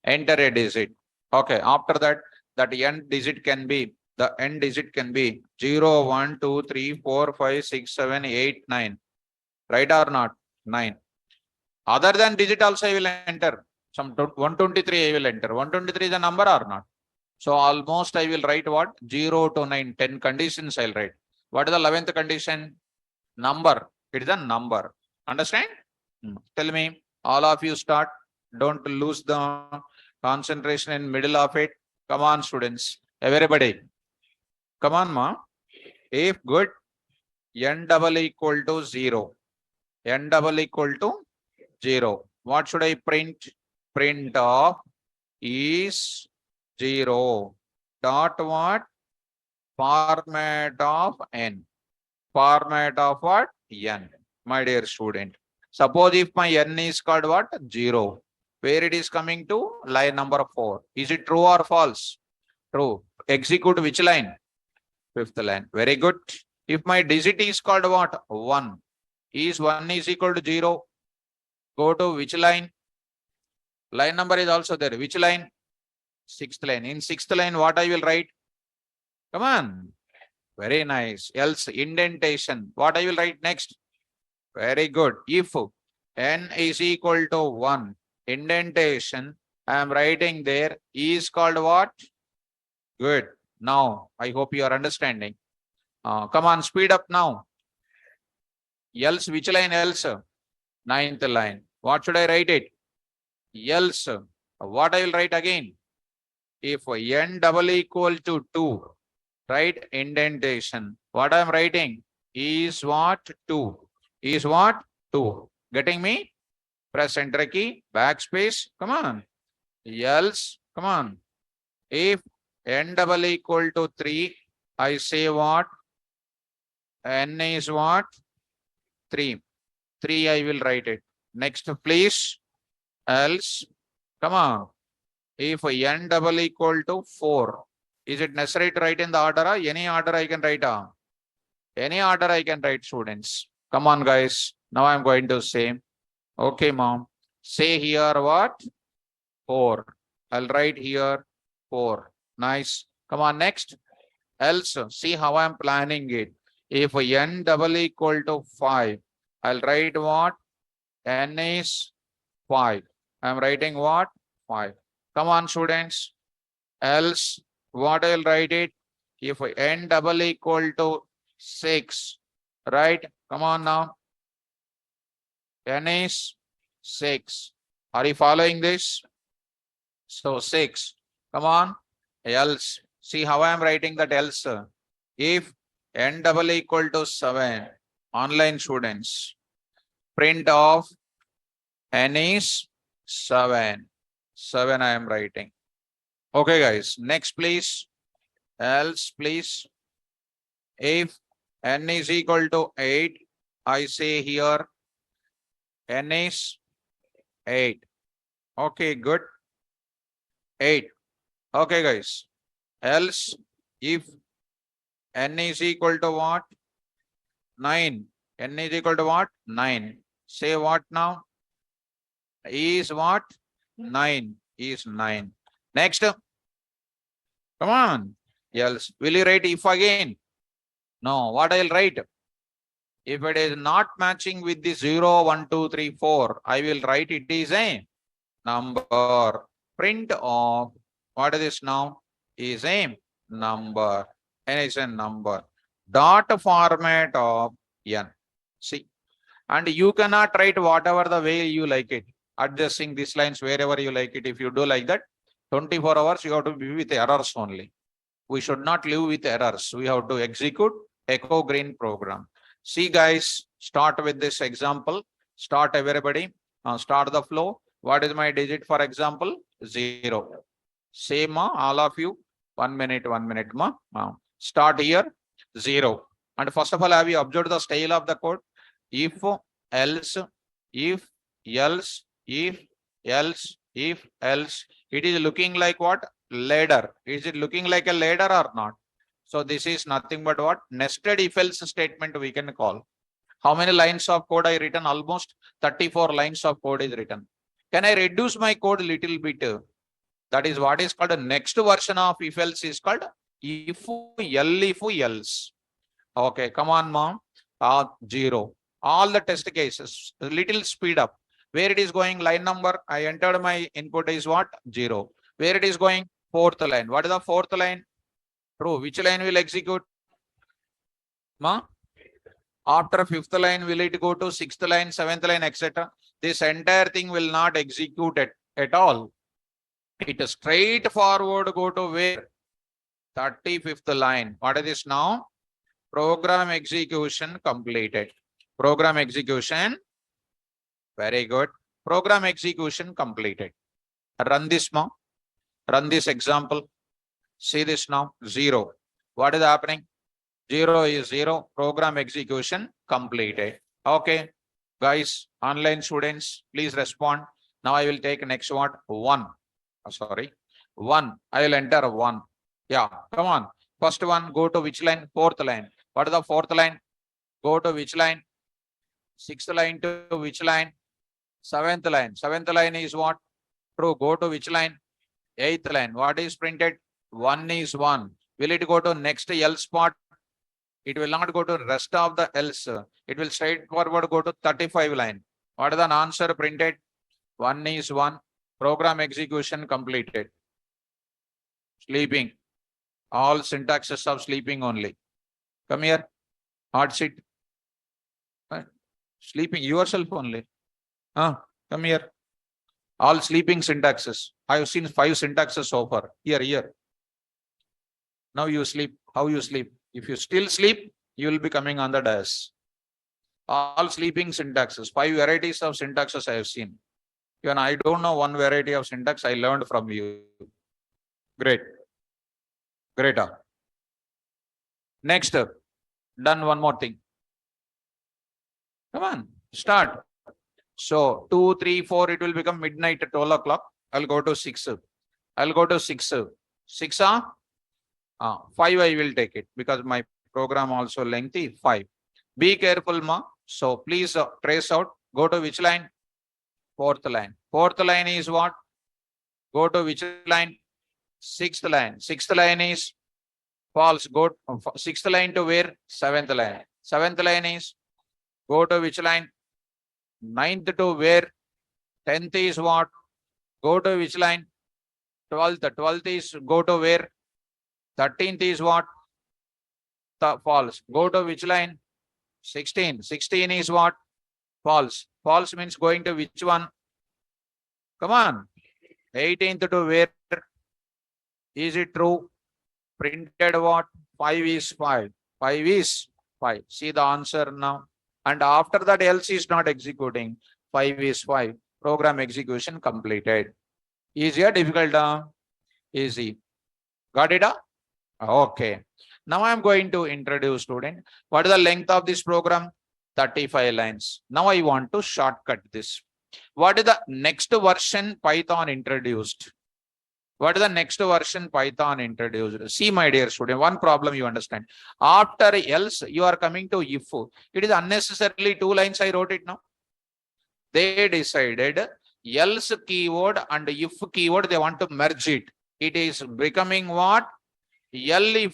Enter a digit. Okay, after that, that n digit can be, the n digit can be 0, 1, 2, 3, 4, 5, 6, 7, 8, 9. Right or not? 9. Other than digit also I will enter. Some 123 I will enter. 123 is a number or not? So almost I will write what? 0 to 9, 10 conditions I'll write. What is the 11th condition? Number. It is a number. Understand? Tell me, all of you start. Don't lose the concentration in middle of it. Come on, students. Everybody. Come on, ma. If good, n double equal to 0. N double equal to 0. What should I print? Print of is 0. Dot what? Format of n. Format of what? N. My dear student. Suppose if my n is called what? 0. where it is coming to line number 4. Is it true or false? True. Execute which line? Fifth line. Very good. If my digit is called what? 1. Is 1 is equal to 0? Go to which line? Line number is also there. Which line? Sixth line. In sixth line, what I will write? Come on. Very nice. Else indentation. What I will write next? Very good. If n is equal to 1, indentation, I am writing there is called what? Good. Now, I hope you are understanding. Come on, speed up now. Else, which line else? Ninth line. What should I write it? Else. What I will write again? If n double equal to 2, write indentation. What I am writing is what? 2. Is what? 2. Getting me? Press enter key, backspace. Come on. Else, come on. If n double equal to 3, I say what? N is what? 3. 3 I will write it. Next, please. Else, come on. If n double equal to 4, is it necessary to write in the order? Any order I can write? Any order I can write, students. Come on, guys. Now I'm going to say, okay, mom. Say here what? 4. I'll write here 4. Nice. Come on, next. Else, see how I'm planning it. If n double equal to 5, I'll write what? N is 5. I'm writing what? 5. Come on, students. Else, what I'll write it? If n double equal to 6, right? Come on now. N is 6. Are you following this? So 6. Come on. Else. See how I am writing that else. If n double equal to 7, online students, print of n is 7. 7 I am writing. Okay, guys. Next, please. Else, please. If n is equal to 8, I say here n is 8. Okay, good. 8. Okay, guys. Else, if n is equal to what? 9. N is equal to what? 9. Say what now? Is what? 9. Is 9. Next. Come on. Else, will you write if again? No. What I'll write? If it is not matching with the 0, 1, 2, 3, 4, I will write it is a number. Print of what is this now? Is a number. N is a number. Dot format of n. See. And you cannot write whatever the way you like it. Adjusting these lines wherever you like it. If you do like that, 24 hours you have to be with errors only. We should not live with errors. We have to execute Echo Green program. See, guys, start with this example. Start everybody. Start the flow. What is my digit for example? 0. Say ma, all of you. 1 minute, 1 minute ma. Start here 0. And first of all, have you observed the style of the code? If, else, if, else, if, else, if, else. It is looking like what? Ladder. Is it looking like a ladder or not? So this is nothing but what? Nested if else statement we can call. How many lines of code I written? Almost 34 lines of code is written. Can I reduce my code little bit? That is what is called a next version of if else is called if else. Okay, come on, mom. 0. All the test cases, a little speed up. Where it is going, line number, I entered my input is what? 0. Where it is going? Fourth line. What is the fourth line? True. Which line will execute? Ma? After fifth line, will it go to sixth line, seventh line, etc.? This entire thing will not execute at all. It is straightforward go to where? 35th line. What is this now? Program execution completed. Program execution. Very good. Program execution completed. Run this now. Run this example. See this now. 0. What is happening? 0 is 0. Program execution completed. Okay. Guys, online students, please respond. Now I will take next what? 1. Sorry. 1. I will enter 1. Yeah, come on. First one, go to which line? Fourth line. What is the fourth line? Go to which line? Sixth line to which line? Seventh line. Seventh line is what? True. Go to which line? Eighth line. What is printed? 1 is 1. Will it go to next else spot? It will not go to rest of the else. It will straightforward go to 35 line. What is the answer printed? 1 is 1. Program execution completed. Sleeping. All syntaxes of sleeping only. Come here. Hard seat. Sleeping yourself only. Come here. All sleeping syntaxes. I have seen 5 syntaxes so far. Here. Now you sleep. How you sleep? If you still sleep, you will be coming on the dais. All sleeping syntaxes. 5 varieties of syntaxes I have seen. Even I don't know one variety of syntax I learned from you. Great. Next, done one more thing. Come on, start. So 2, 3, 4, it will become midnight at 12 o'clock. I'll go to 6. 6, 5 I will take it because my program also lengthy. 5. Be careful, ma. So please trace out. Go to which line? Fourth line. Fourth line is what? Go to which line? Sixth line. Sixth line is false. Go sixth line to where? Seventh line. Seventh line is go to which line? Ninth to where? 10th is what? Go to which line? 12th. 12th is go to where? 13th is what? False. Go to which line? 16. 16 is what? False. False means going to which one? Come on. 18th to where? Is it true? Printed what? 5 is 5. 5 is 5. See the answer now. And after that else is not executing. 5 is 5. Program execution completed. Easy or difficult? Easy. Got it? Okay. Now I am going to introduce student. What is the length of this program? 35 lines. Now I want to shortcut this. What is the next version Python introduced? What is the next version Python introduced? See, my dear student, one problem you understand. After else, you are coming to if. It is unnecessarily 2 lines I wrote it now. They decided else keyword and if keyword, they want to merge it. It is becoming what? If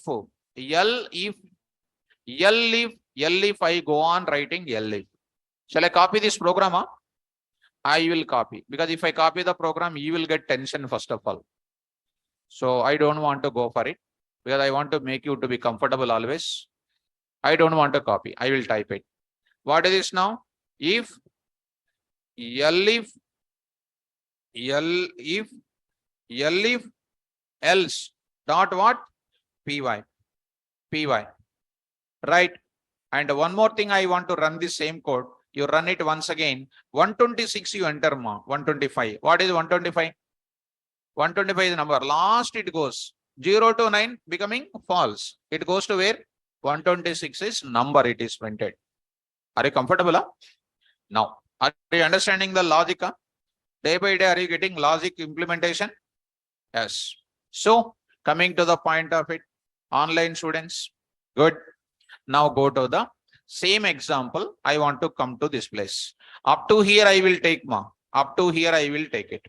I go on writing if. Shall I copy this program? I will copy, because if I copy the program, you will get tension first of all. So I don't want to go for it because I want to make you to be comfortable always. I don't want to copy. I will type it. What is this now? If else dot what? Py. Right. And one more thing, I want to run the same code. You run it once again. 126 you enter, 125. What is 125? 125 is the number. Last it goes 0 to 9 becoming false. It goes to where? 126 is number, it is printed. Are you comfortable? Now, are you understanding the logic? Day by day, are you getting logic implementation? Yes. So, coming to the point of it, online students, good. Now go to the same example. I want to come to this place. Up to here, I will take Up to here, I will take it.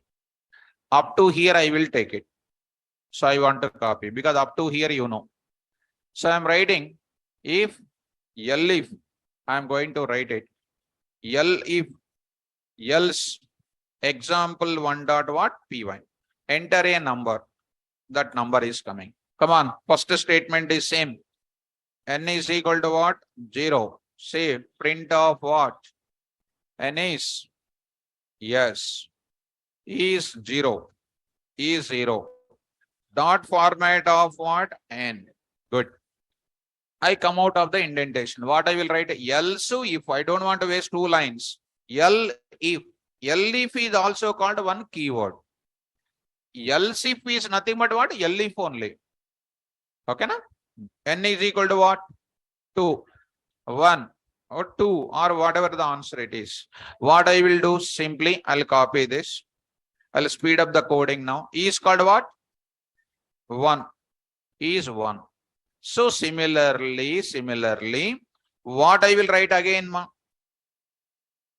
Up to here, I will take it. So I want to copy because up to here, you know. So I'm writing if I'm going to write it. If else example 1 dot what? Py. Enter a number. That number is coming. Come on. First statement is same. N is equal to what? 0. Say print of what? N is, yes, is 0. Is 0. Dot format of what? N. Good. I come out of the indentation. What I will write? Else if. I don't want to waste 2 lines. If is also called one keyword. Else if is nothing but what? If only. Okay, na? N is equal to what? 2, 1 or 2 or whatever the answer it is. What I will do, simply I'll copy this. I'll speed up the coding now. E is called what? 1. E is 1. So similarly, what I will write again, ma?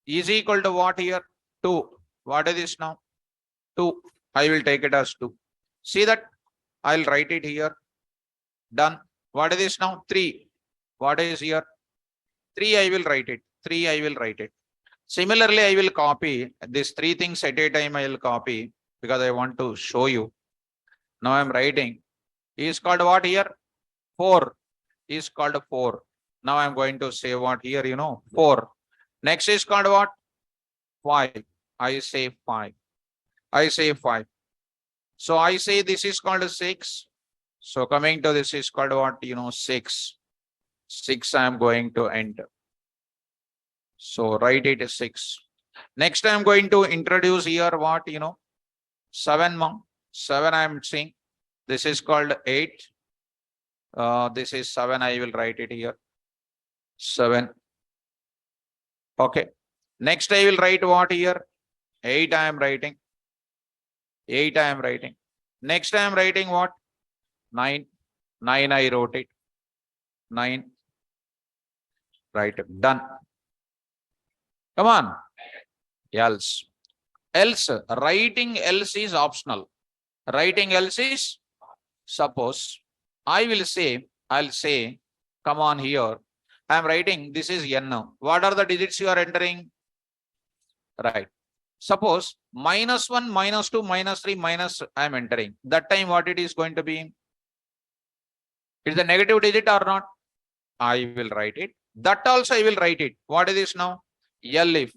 Is equal to what here? 2. What is this now? 2. I will take it as 2. See that? I'll write it here. Done. What is this now? 3. What is here? 3. I will write it. 3. I will write it. Similarly, I will copy these 3 things at a time. I will copy because I want to show you. Now I'm writing. E is called what here? 4. E is called 4. Now I'm going to say what here, 4. Next is called what? 5. I say 5. I say 5. So I say this is called 6. So coming to this is called what? 6. 6 I am going to enter. So write it as 6. Next I am going to introduce here what? 7. 7 I am saying. This is called 8. This is 7. I will write it here. 7. Okay. Next I will write what here? 8 I am writing. 8 I am writing. Next I am writing what? 9. 9 I wrote it. 9. Right. Done. Come on. Else. Else. Writing else is optional. Writing else is, suppose I'll say, come on here. I am writing, this is n. What are the digits you are entering? Right. Suppose -1, -2, -3, minus I am entering. That time what it is going to be? Is the negative digit or not? I will write it. That also I will write it. What is this now? L if.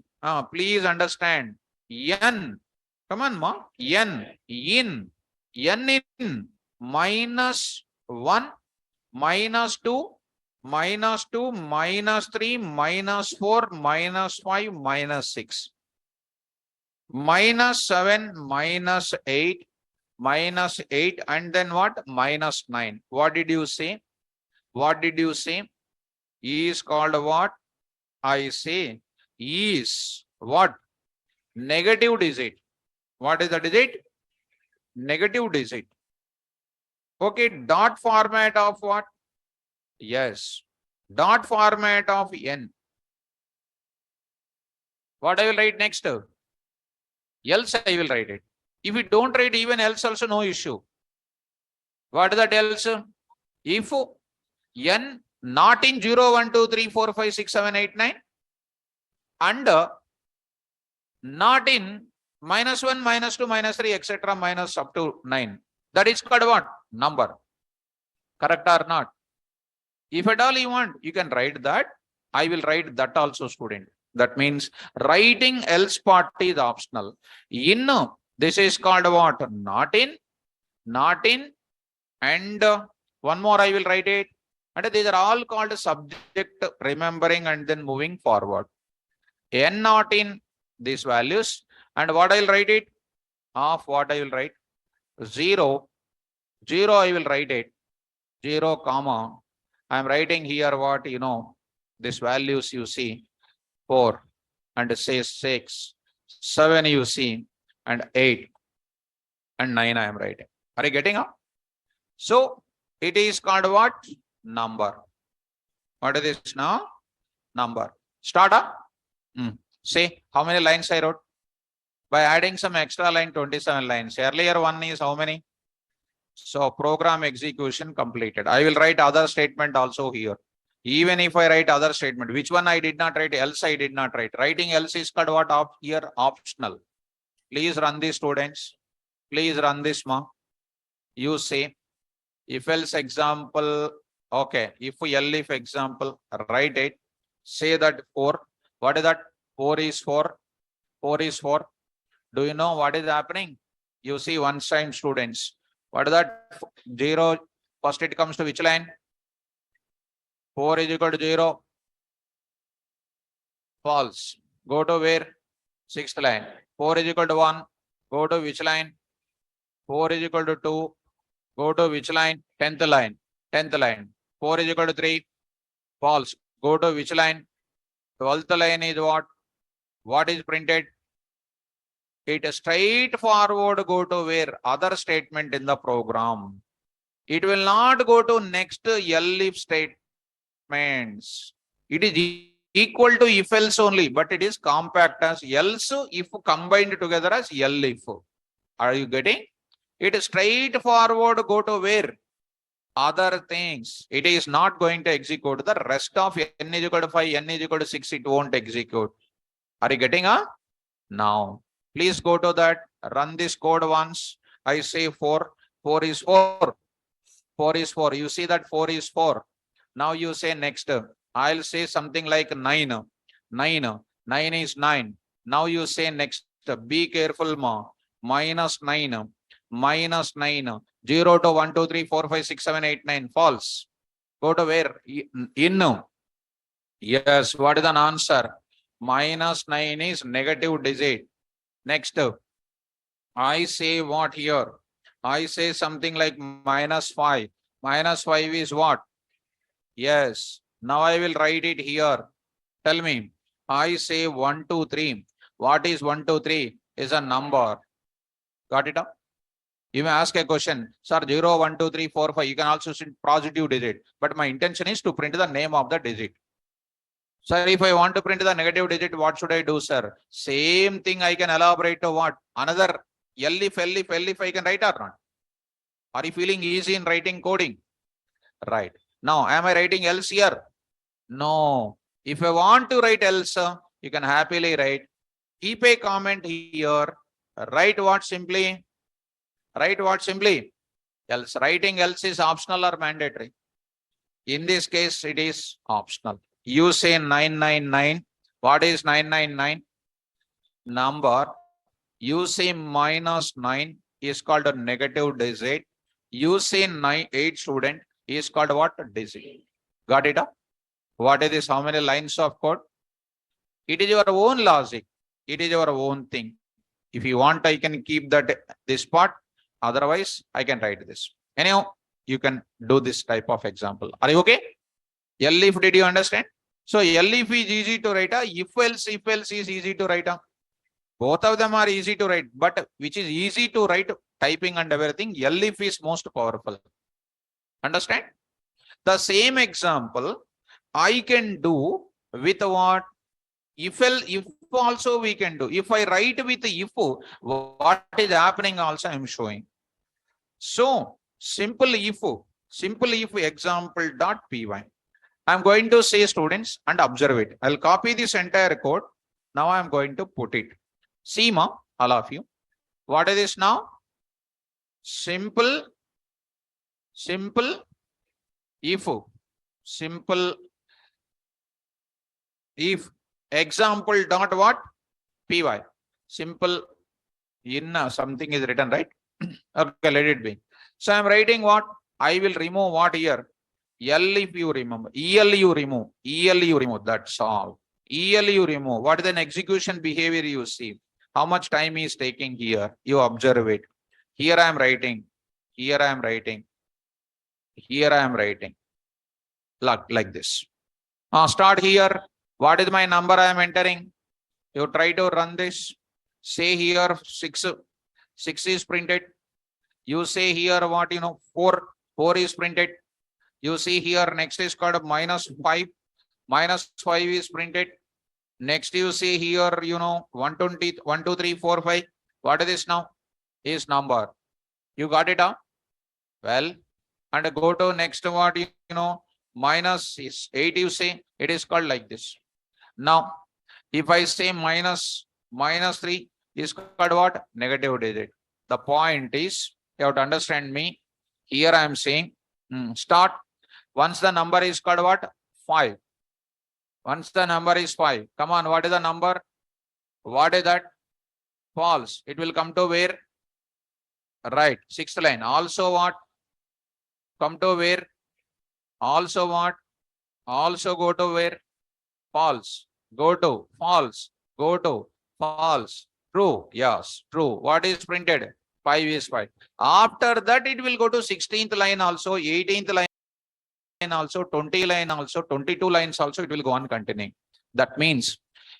Please understand. N. Come on, ma. N. In. N in. -1, -2, -2, -3, -4, -5, -6. -7, -8, -8, and then what? -9. What did you say? What did you say? E is called what? I say E is what? Negative digit. What is the digit? Negative digit. Okay, dot format of what? Yes, dot format of n. What I will write next? Else I will write it. If you don't write even else also, no issue. What is that else? If n not in 0, 1, 2, 3, 4, 5, 6, 7, 8, 9 and not in -1, -2, -3, etc. minus up to 9. That is called what? Number. Correct or not? If at all you want, you can write that. I will write that also, student. That means writing else part is optional. In, this is called what? Not in, and one more I will write it. And these are all called subject remembering and then moving forward. N not in these values. And what I will write it? Of what I will write? 0. 0 I will write it. 0, comma. I am writing here what? These values you see. 4 and say 6. 7 you see. And 8 and 9 I am writing. Are you getting up? So it is called what? Number. What is this now? Number. Start up. Say how many lines I wrote? By adding some extra line, 27 lines. Earlier one is how many? So program execution completed. I will write other statement also here. Even if I write other statement, which one I did not write, else I did not write. Writing else is called what? Here optional. Please run this, students. Please run this, ma. You say if else example. Okay, if example, write it. Say that 4. What is that? 4 is 4. 4 is 4. Do you know what is happening? You see one time, students. What is that? 0. First it comes to which line? 4 is equal to 0. False. Go to where? 6th line. 4 is equal to 1. Go to which line? 4 is equal to 2. Go to which line? 10th line. 10th line. 4 is equal to 3. False. Go to which line? 12th line is what? What is printed? it straightforward go to where? Other statement in the program. It will not go to next if statements. It is equal to if else only, but it is compact as else if combined together as if. Are you getting? It is straightforward go to where? Other things. It is not going to execute. The rest of n is equal to 5, n is equal to 6, it won't execute. Are you getting? Now, please go to that, run this code once. I say 4, 4 is 4. 4 is 4. You see that 4 is 4. Now you say next. I'll say something like 9. 9. 9 is 9. Now you say next. Be careful, ma. Minus 9. Minus 9. 0 to 1, 2, 3, 4, 5, 6, 7, 8, 9. False. Go to where? In. Yes, what is an answer? Minus 9 is negative digit. Next. I say what here? I say something like minus 5. Minus 5 is what? Yes. Now I will write it here. Tell me. I say 1, 2, 3. What is 1, 2, 3? Is a number. Got it up? You may ask a question. Sir, 0, 1, 2, 3, 4, 5. You can also see positive digit. But my intention is to print the name of the digit. Sir, if I want to print the negative digit, what should I do, sir? Same thing I can elaborate to what? Another if I can write or not? Are you feeling easy in writing coding? Right. Now, am I writing else here? No. If I want to write else, you can happily write. Keep a comment here. Write what simply? Write what simply? Else. Writing else is optional or mandatory? In this case, it is optional. You say 999. What is 999? Number. You say minus 9 is called a negative digit. You say 8 student is called what? Digit. Got it up? What is this? How many lines of code? It is your own logic. It is your own thing. If you want, I can keep this part. Otherwise, I can write this. Anyhow, you can do this type of example. Are you okay? If did you understand? So if is easy to write. If else is easy to write. Both of them are easy to write, but which is easy to write typing and everything, if is most powerful. Understand? The same example I can do with what? If also we can do. If I write with if, what is happening also I am showing. So simple if example dot py. I'm going to say students and observe it. I'll copy this entire code. Now I'm going to put it. See, ma, all of you. What is this now? Simple if. Simple if example dot what? Py. Simple in something is written, right? Okay, let it be. So I'm writing what? I will remove what here? If you remember. You remove. That's all. You remove. What is an execution behavior you see? How much time is taking here? You observe it. Here I am writing. Here I am writing. Here I am writing. Like this. Start here. What is my number I am entering? You try to run this. Say here 6. 6 is printed. You say here what 4. 4 is printed. You see here next is called minus 5. Minus 5 is printed. Next you see here 120, 1, 2, 3, 4, 5. What is this now? Is number. You got it? Well, and go to next what minus is 8 you say. It is called like this. Now, if I say minus 3 is called what? Negative digit. The point is, you have to understand me. Here I am saying start. Once the number is called what? 5. Once the number is 5. Come on, what is the number? What is that? False. It will come to where? Right. 6th line. Also what? Come to where? Also what? Also go to where? False. Go to false. Go to false. True. Yes. True. What is printed? 5 is 5. After that, it will go to 16th line also, 18th line also, 20 line also, 22 lines also, it will go on continuing. That means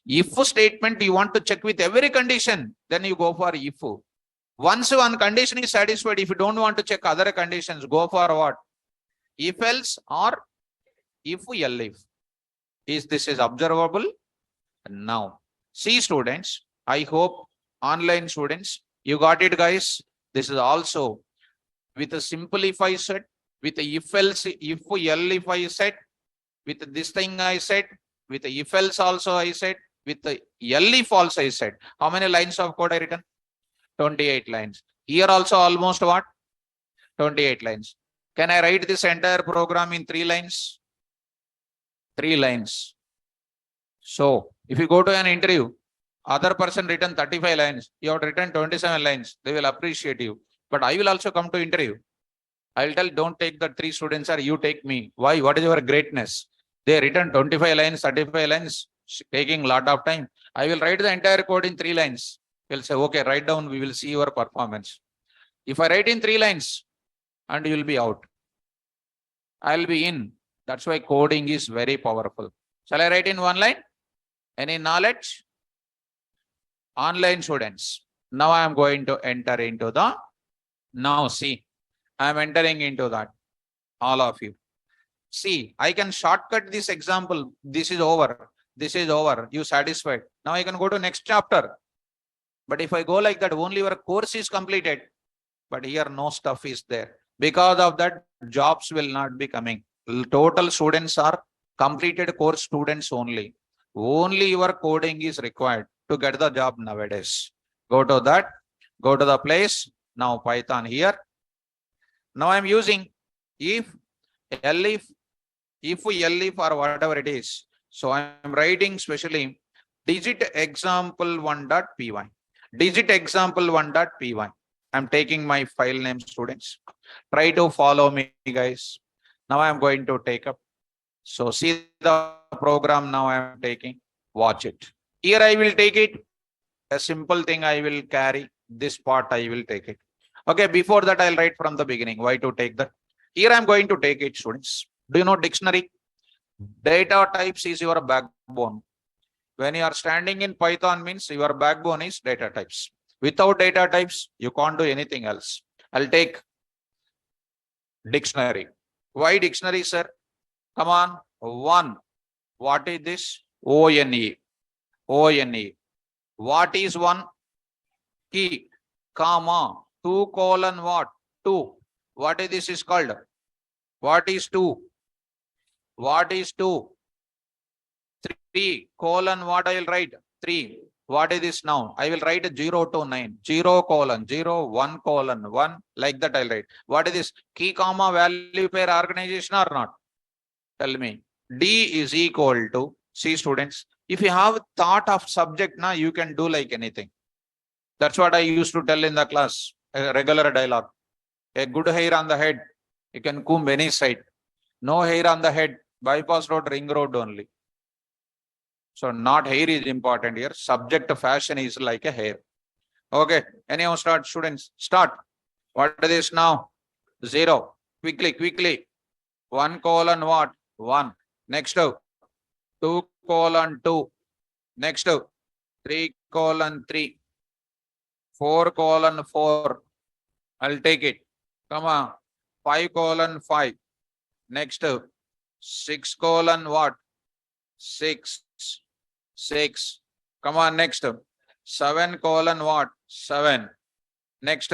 If statement you want to check with every condition, then you go for if. Once one condition is satisfied, if you don't want to check other conditions, go for what? If else or if elif. Is this is observable? Now, see students, I hope online students, you got it guys. This is also with a simplify set, with a if else, if elif I said, with this thing I said, with the if else also I said, with the elif also I said. How many lines of code I written? 28 lines. Here also almost what? 28 lines. Can I write this entire program in 3 lines? 3 lines. So if you go to an interview, other person written 35 lines, you have written 27 lines, they will appreciate you. But I will also come to interview. I will tell, don't take the 3 students or you take me. Why? What is your greatness? They written 25 lines, 35 lines, taking a lot of time. I will write the entire code in 3 lines. We'll say, okay, write down, we will see your performance. If I write in 3 lines and you will be out, I'll be in. That's why coding is very powerful. Shall I write in 1 line? Any knowledge? Online students. Now I am going to enter into the, now see, I am entering into that, all of you. See, I can shortcut this example. This is over. This is over. You satisfied. Now I can go to next chapter. But if I go like that, only your course is completed. But here no stuff is there. Because of that, jobs will not be coming. Total students are completed course students only. Only your coding is required to get the job nowadays. Go to that. Go to the place. Now Python here. Now I'm using if, elif, or whatever it is. So I'm writing specially digit example1.py. Digit example1.py. I'm taking my file name, students. Try to follow me, guys. Now I'm going to take up. So see the program now I'm taking. Watch it. Here I will take it. A simple thing I will carry. This part I will take it. Okay, before that I'll write from the beginning. Why to take that? Here I'm going to take it, students. Do you know dictionary? Data types is your backbone. When you are standing in Python means your backbone is data types. Without data types, you can't do anything else. I'll take dictionary. Why dictionary, sir? Come on. 1. What is this? ONE. ONE. What is 1? Key. Comma. 2 colon what? 2. What is this is called? What is 2? What is 2? 3 colon what I will write? 3. What is this now? I will write 0 to 9. 0 colon 0, 1 colon 1. Like that I'll write. What is this? Key comma value pair organization or not? Tell me. D is equal to, see students, if you have thought of subject now, you can do like anything. That's what I used to tell in the class, a regular dialogue. A good hair on the head, you can comb any side. No hair on the head, bypass road, ring road only. So not hair is important here. Subject fashion is like a hair. Okay. Anyhow, start students. Start. What is this now? 0. Quickly. 1 colon what? 1. Next 2 colon 2. Next 3 colon 3. 4 colon 4. I'll take it. Come on. 5 colon 5. Next 6 colon what? 6. 6. Come on, next. 7 colon what? 7. Next.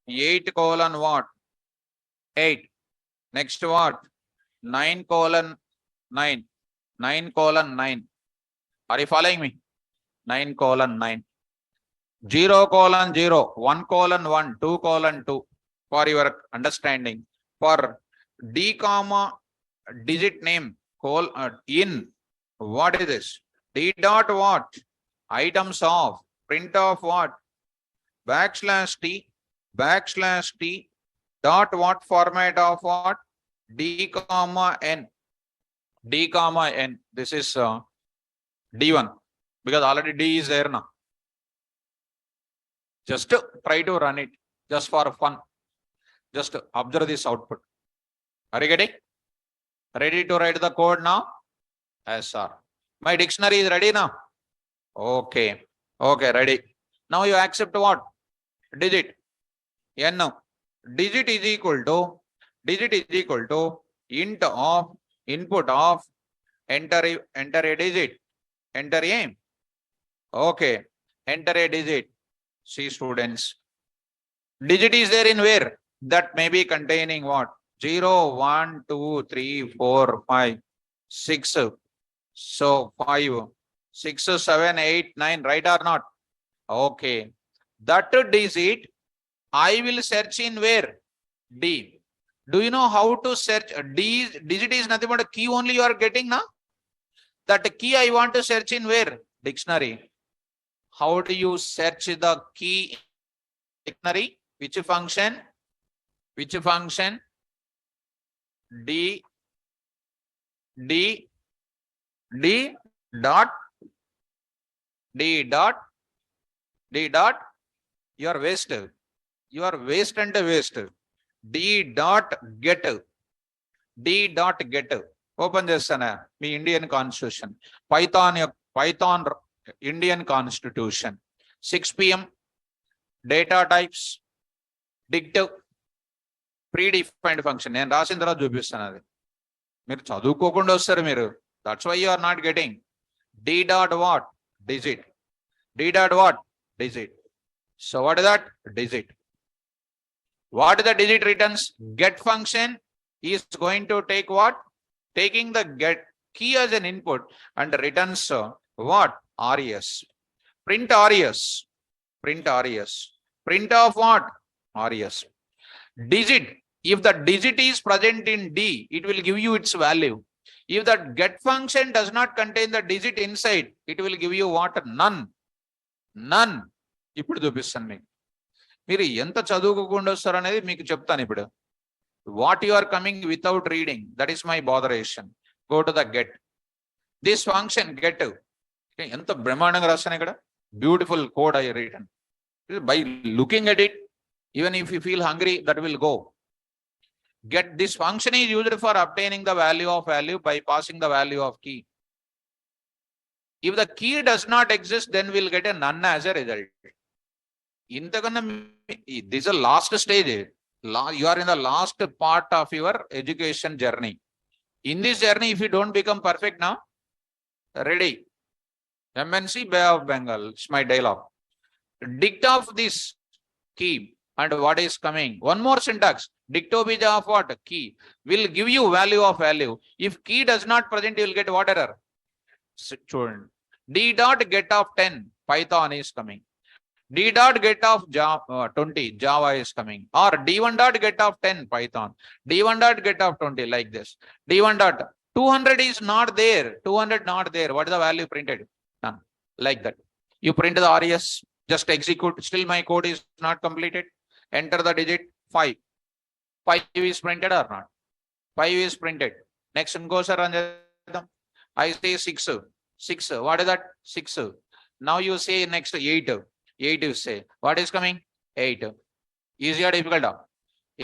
8 colon what? 8. Next what? 9 colon 9. 9 colon 9. Are you following me? 9 colon 9. 0 colon 0. 1 colon 1. 2 colon 2. For your understanding. For D comma digit name in. What is this? D dot what? Items of. Print of what? Backslash T. Dot what format of what? D comma N. D comma N. This is D1. Because already D is there now. Just try to run it. Just for fun. Just observe this output. Are you getting? Ready to write the code now? Yes, sir. My dictionary is ready now. Okay. Okay, ready. Now you accept what? Digit. N. Digit is equal to int of input of enter a digit. Enter a. Okay. Enter a digit. See students. Digit is there in where? That may be containing what? 0, 1, 2, 3, 4, 5, 6. So 5, 6, 7, 8, 9, right or not? Okay. That digit I will search in where? D. Do you know how to search? D digit is nothing but a key only you are getting now. That key I want to search in where? Dictionary. How do you search the key in dictionary? Which function? Which function? D D D dot D dot D dot. You are waste. You are waste and waste. D dot get. D dot get. Open చేస్తానా మీ Indian constitution Python Indian constitution 6 PM data types డిక్టివ్ predefined function నేను రాసిన తర్వాత చూపిస్తాను అది మీరు చదువుకోకుండా వస్తారు మీరు that's why you are not getting D dot what digit D dot what digit so what is that digit what the digit returns get function is going to take what taking the get key as an input and returns what res print res print res print of what res digit if the digit is present in D it will give you its value if that get function does not contain the digit inside it will give you what none ఇప్పుడు చూపిస్తాను మీకు మీరు ఎంత చదువుకోకుండా వస్తారు అనేది మీకు చెప్తాను ఇప్పుడు what you are coming without reading that is my botheration go to the get this function get ఎంత బ్రహ్మాండంగా రాస్తాను ఇక్కడ beautiful code I written by looking at it even if you feel hungry that will go get this function is used for obtaining the value of value by passing the value of key if the key does not exist then we'll get a none as a result ఇంతకన్నా this is a last stage you are in the last part of your education journey in this journey if you don't become perfect now ready MNC Bay of Bengal it's my dialogue dict of this key and what is coming one more syntax dictobija of what key will give you value of value if key does not present you will get what error D dot get of 10 Python is coming D dot get of 20 Java is coming or D1 dot get of 10 Python D1 dot get of 20 like this D1 dot 200 is not there 200 not there what is the value printed none like that you print the res just execute still my code is not completed enter the digit 5 is printed or not 5 is printed next go sir I say 6 what is that 6 now you say next 8 you say what is coming 8 easy or difficult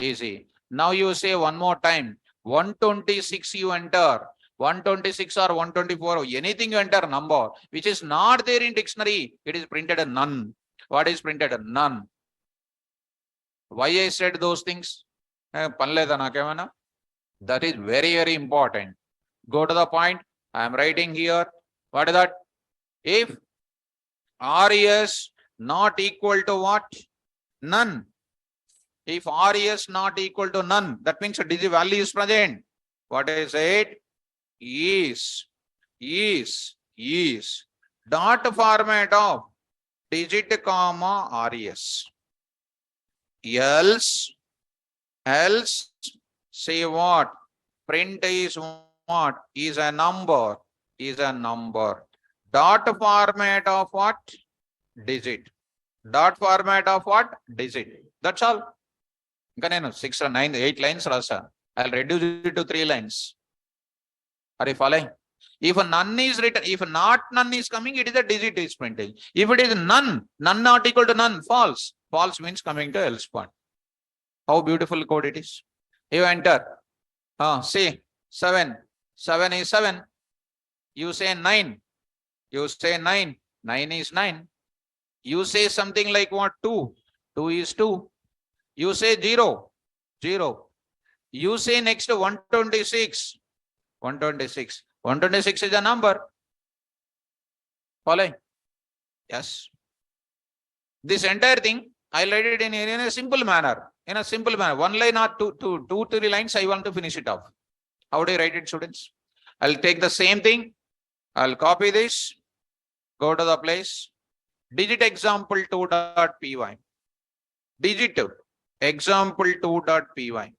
easy now you say one more time 126 you enter 126 or 124 anything you enter number which is not there in dictionary it is printed a none what is printed a none why I said those things panleda nakemana that is very very important go to the point I am writing here what is that if res not equal to what none if res not equal to none that means a digit value is present what is it is dot format of digit comma res else say what print is what is a number dot format of what digit dot format of what digit that's all ఇంకా నేను 6 9 8 lines rasa I'll reduce it to 3 lines are you following if none is written if not none is coming it is a digit is printing if it is none not equal to none false means coming to else part how beautiful code it is you enter say 7 is 7 you say 9 9 is 9. You say something like what? 2. 2 is 2. You say 0. 0. You say next 126. 126. 126 is a number. Following? Yes. This entire thing, I'll write it in a simple manner. In a simple manner. One line or two, 3 lines, I want to finish it off. How do you write it, students? I'll take the same thing. I'll copy this. Go to the place. Digit example2.py. Digit example2.py.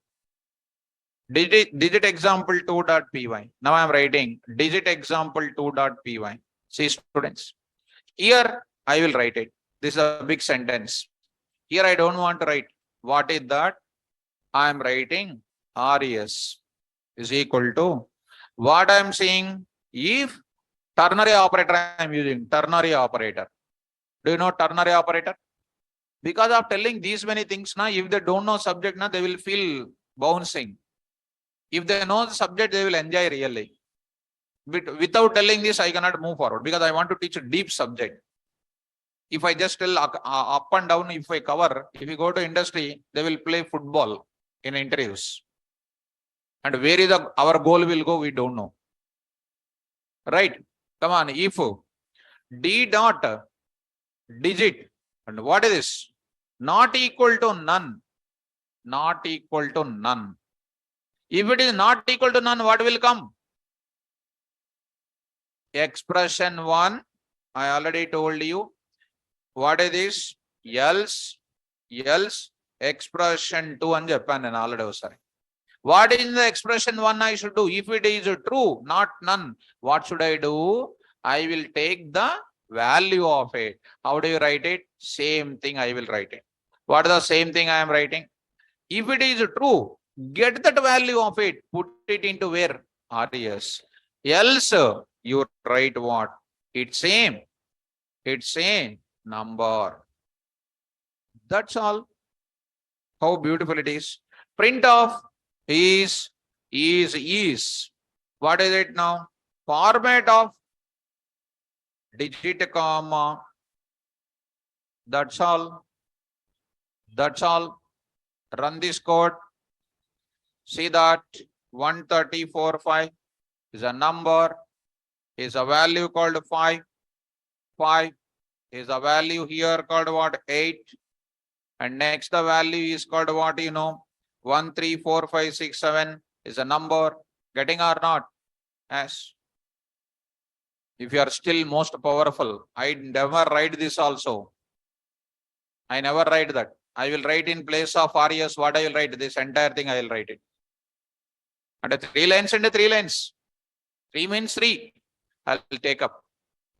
Digit example2.py. Now I'm writing digit example2.py. See, students. Here I will write it. This is a big sentence. Here I don't want to write. What is that? I am writing RES is equal to what I am saying. If ternary operator I am using, ternary operator. Do you know ternary operator? Because of telling these many things, now if they don't know subject, now they will feel bouncing. If they know the subject, they will enjoy really. But without telling this, I cannot move forward because I want to teach a deep subject. If I just tell up and down, if I cover, if you go to industry, they will play football in interviews. And where is our goal will go, we don't know. Right? Come on, if D dot digit, and what is this? Not equal to none. Not equal to none. If it is not equal to none, what will come? Expression 1, I already told you. What is this? Else expression 2 and Japan and already sorry. What is the expression 1 I should do? If it is true, not none, what should I do? I will take the value of it. How do you write it? Same thing I will write it. What is the same thing I am writing? If it is true, get that value of it, put it into where? RES. Else, you write what? It's same. It's same number. That's all. How beautiful it is. Print of is. What is it now? Format of digit comma. That's all. That's all. Run this code. See that 134.5 is a number, is a value called 5. 5 is a value here called what? 8. And next the value is called what? 1, 3, 4, 5, 6, 7 is a number. Getting or not? Yes. If you are still most powerful, I never write this also. I never write that. I will write in place of RES. What I will write? This entire thing I will write it. And 3 lines and 3 lines. 3 means 3. I will take up.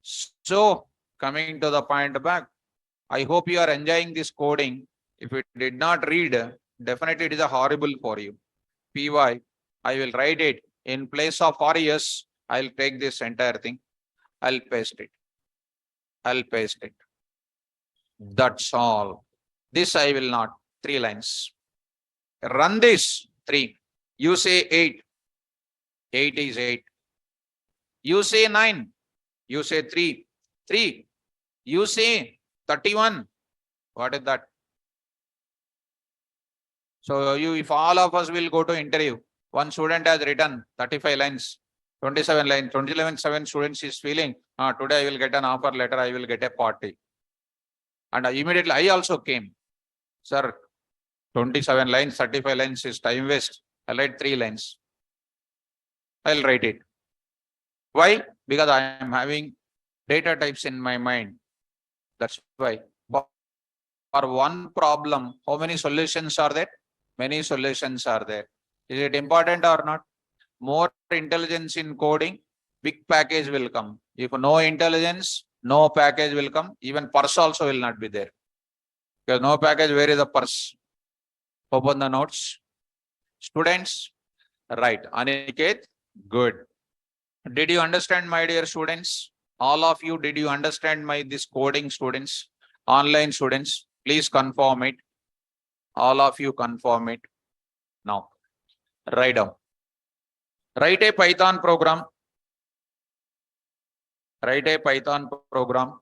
So, coming to the point back, I hope you are enjoying this coding. If you did not read, definitely it is a horrible for you. PY, I will write it in place of RES. I'll take this entire thing. I'll paste it. I'll paste it. That's all. This I will not. 3 lines. Run this. 3. You say 8. 8 is 8. You say 9. You say 3. 3. You say 31. What is that? So if all of us will go to interview, one student has written 35 lines, 27 lines, 27 students is feeling, today I will get an offer letter, I will get a party. And immediately I also came. Sir, 27 lines, 35 lines is time waste. I'll write 3 lines. I'll write it. Why? Because I am having data types in my mind. That's why. For one problem, how many solutions are there? Many solutions are there. Is it important or not? More intelligence in coding, big package will come. If no intelligence, no package will come. Even purse also will not be there. Because no package, where is the purse? Open the notes. Students, right. Aniket, good. Did you understand, my dear students? All of you, did you understand this coding, students? Online students, please confirm it. All of you confirm it. Now, write down. Write a Python program. Write a Python program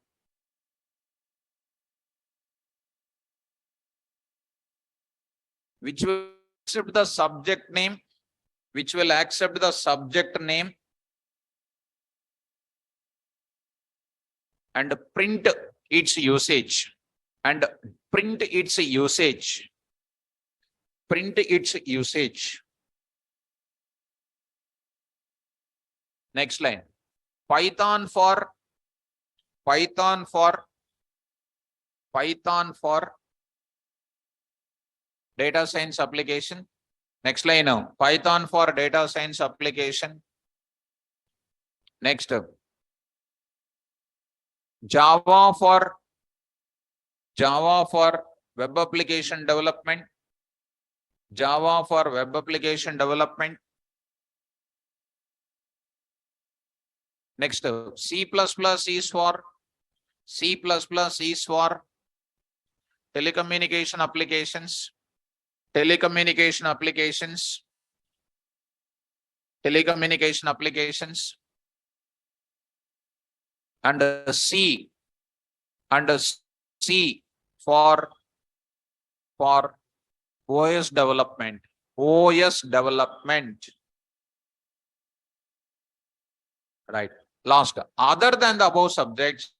which will accept the subject name, which will accept the subject name and print its usage, and print its usage, print its usage. Next line, Python for data science application. Next line now, Python for data science application. Next, Java for web application development. Java for web application development. Next, C++ is for telecommunication applications. Telecommunication applications. And C for OS development. Right. Last, other than the above subjects,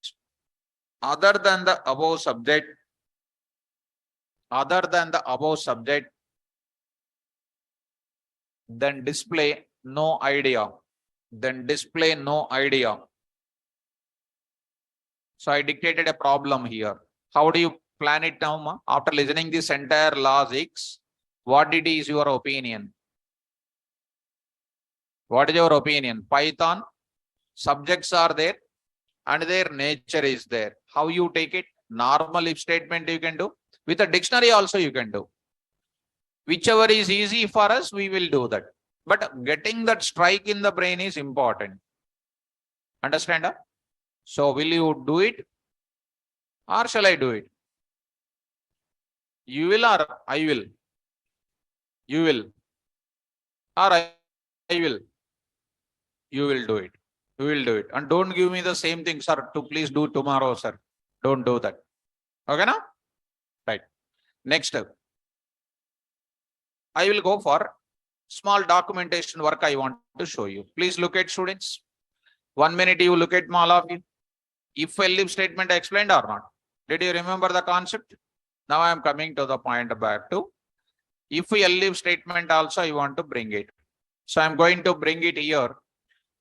then display no idea. So I dictated a problem here. How do you plan it now, ma? After listening this entire logics, what it is your opinion? What is your opinion? Python, subjects are there and their nature is there. How you take it? Normal if statement you can do. With a dictionary also you can do. Whichever is easy for us, we will do that. But getting that strike in the brain is important. Understand? Huh? So will you do it? Or shall I do it? You will or I will? You will. Or I will? You will do it. You will do it. And don't give me the same thing, sir, to please do tomorrow, sir. Don't do that. Okay, now? Right. Next, I will go for small documentation work I want to show you. Please look at, students. 1 minute you look at all of you. If else statement I explained or not? Did you remember the concept? Now I am coming to the point back to if else statement also I want to bring it. So I am going to bring it here.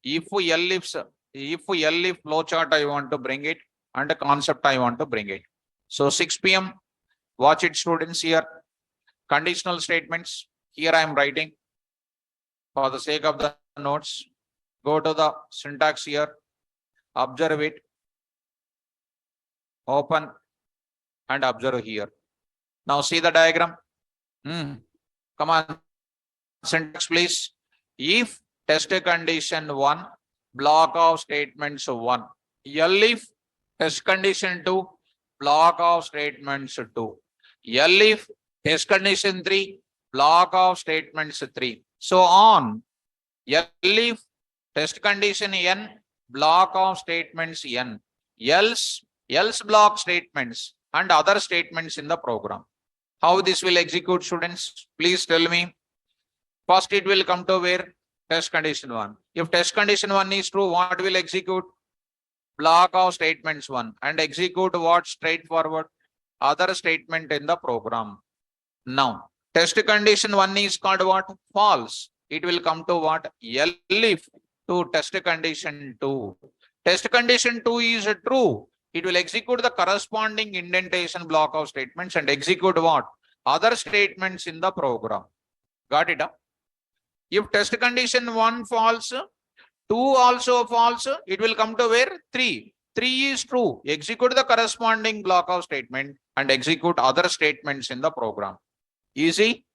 If else flowchart I want to bring it, and a concept I want to bring it. So 6 p.m. watch it, students. Here conditional statements. Here I am writing for the sake of the notes. Go to the syntax here, observe it, open and observe here. Now see the diagram. Come on, syntax please. If test condition 1, block of statements 1. If test condition 2, block of statements 2. If test condition 3, block of statements 3. So on. If test condition n, block of statements n. Else block statements and other statements in the program. How this will execute, students? Please tell me. First it will come to where? Test condition 1. If test condition 1 is true, what will execute? Block of statements 1 and execute what? Straightforward other statement in the program. Now test condition 1 is called what? False. It will come to what? If to test condition 2. Test condition 2 is true. It will execute the corresponding indentation block of statements and execute what? Other statements in the program. Got it? If test condition 1 false, 2 also false, it will come to where? 3. 3 is true. Execute the corresponding block of statement and execute other statements in the program. Easy?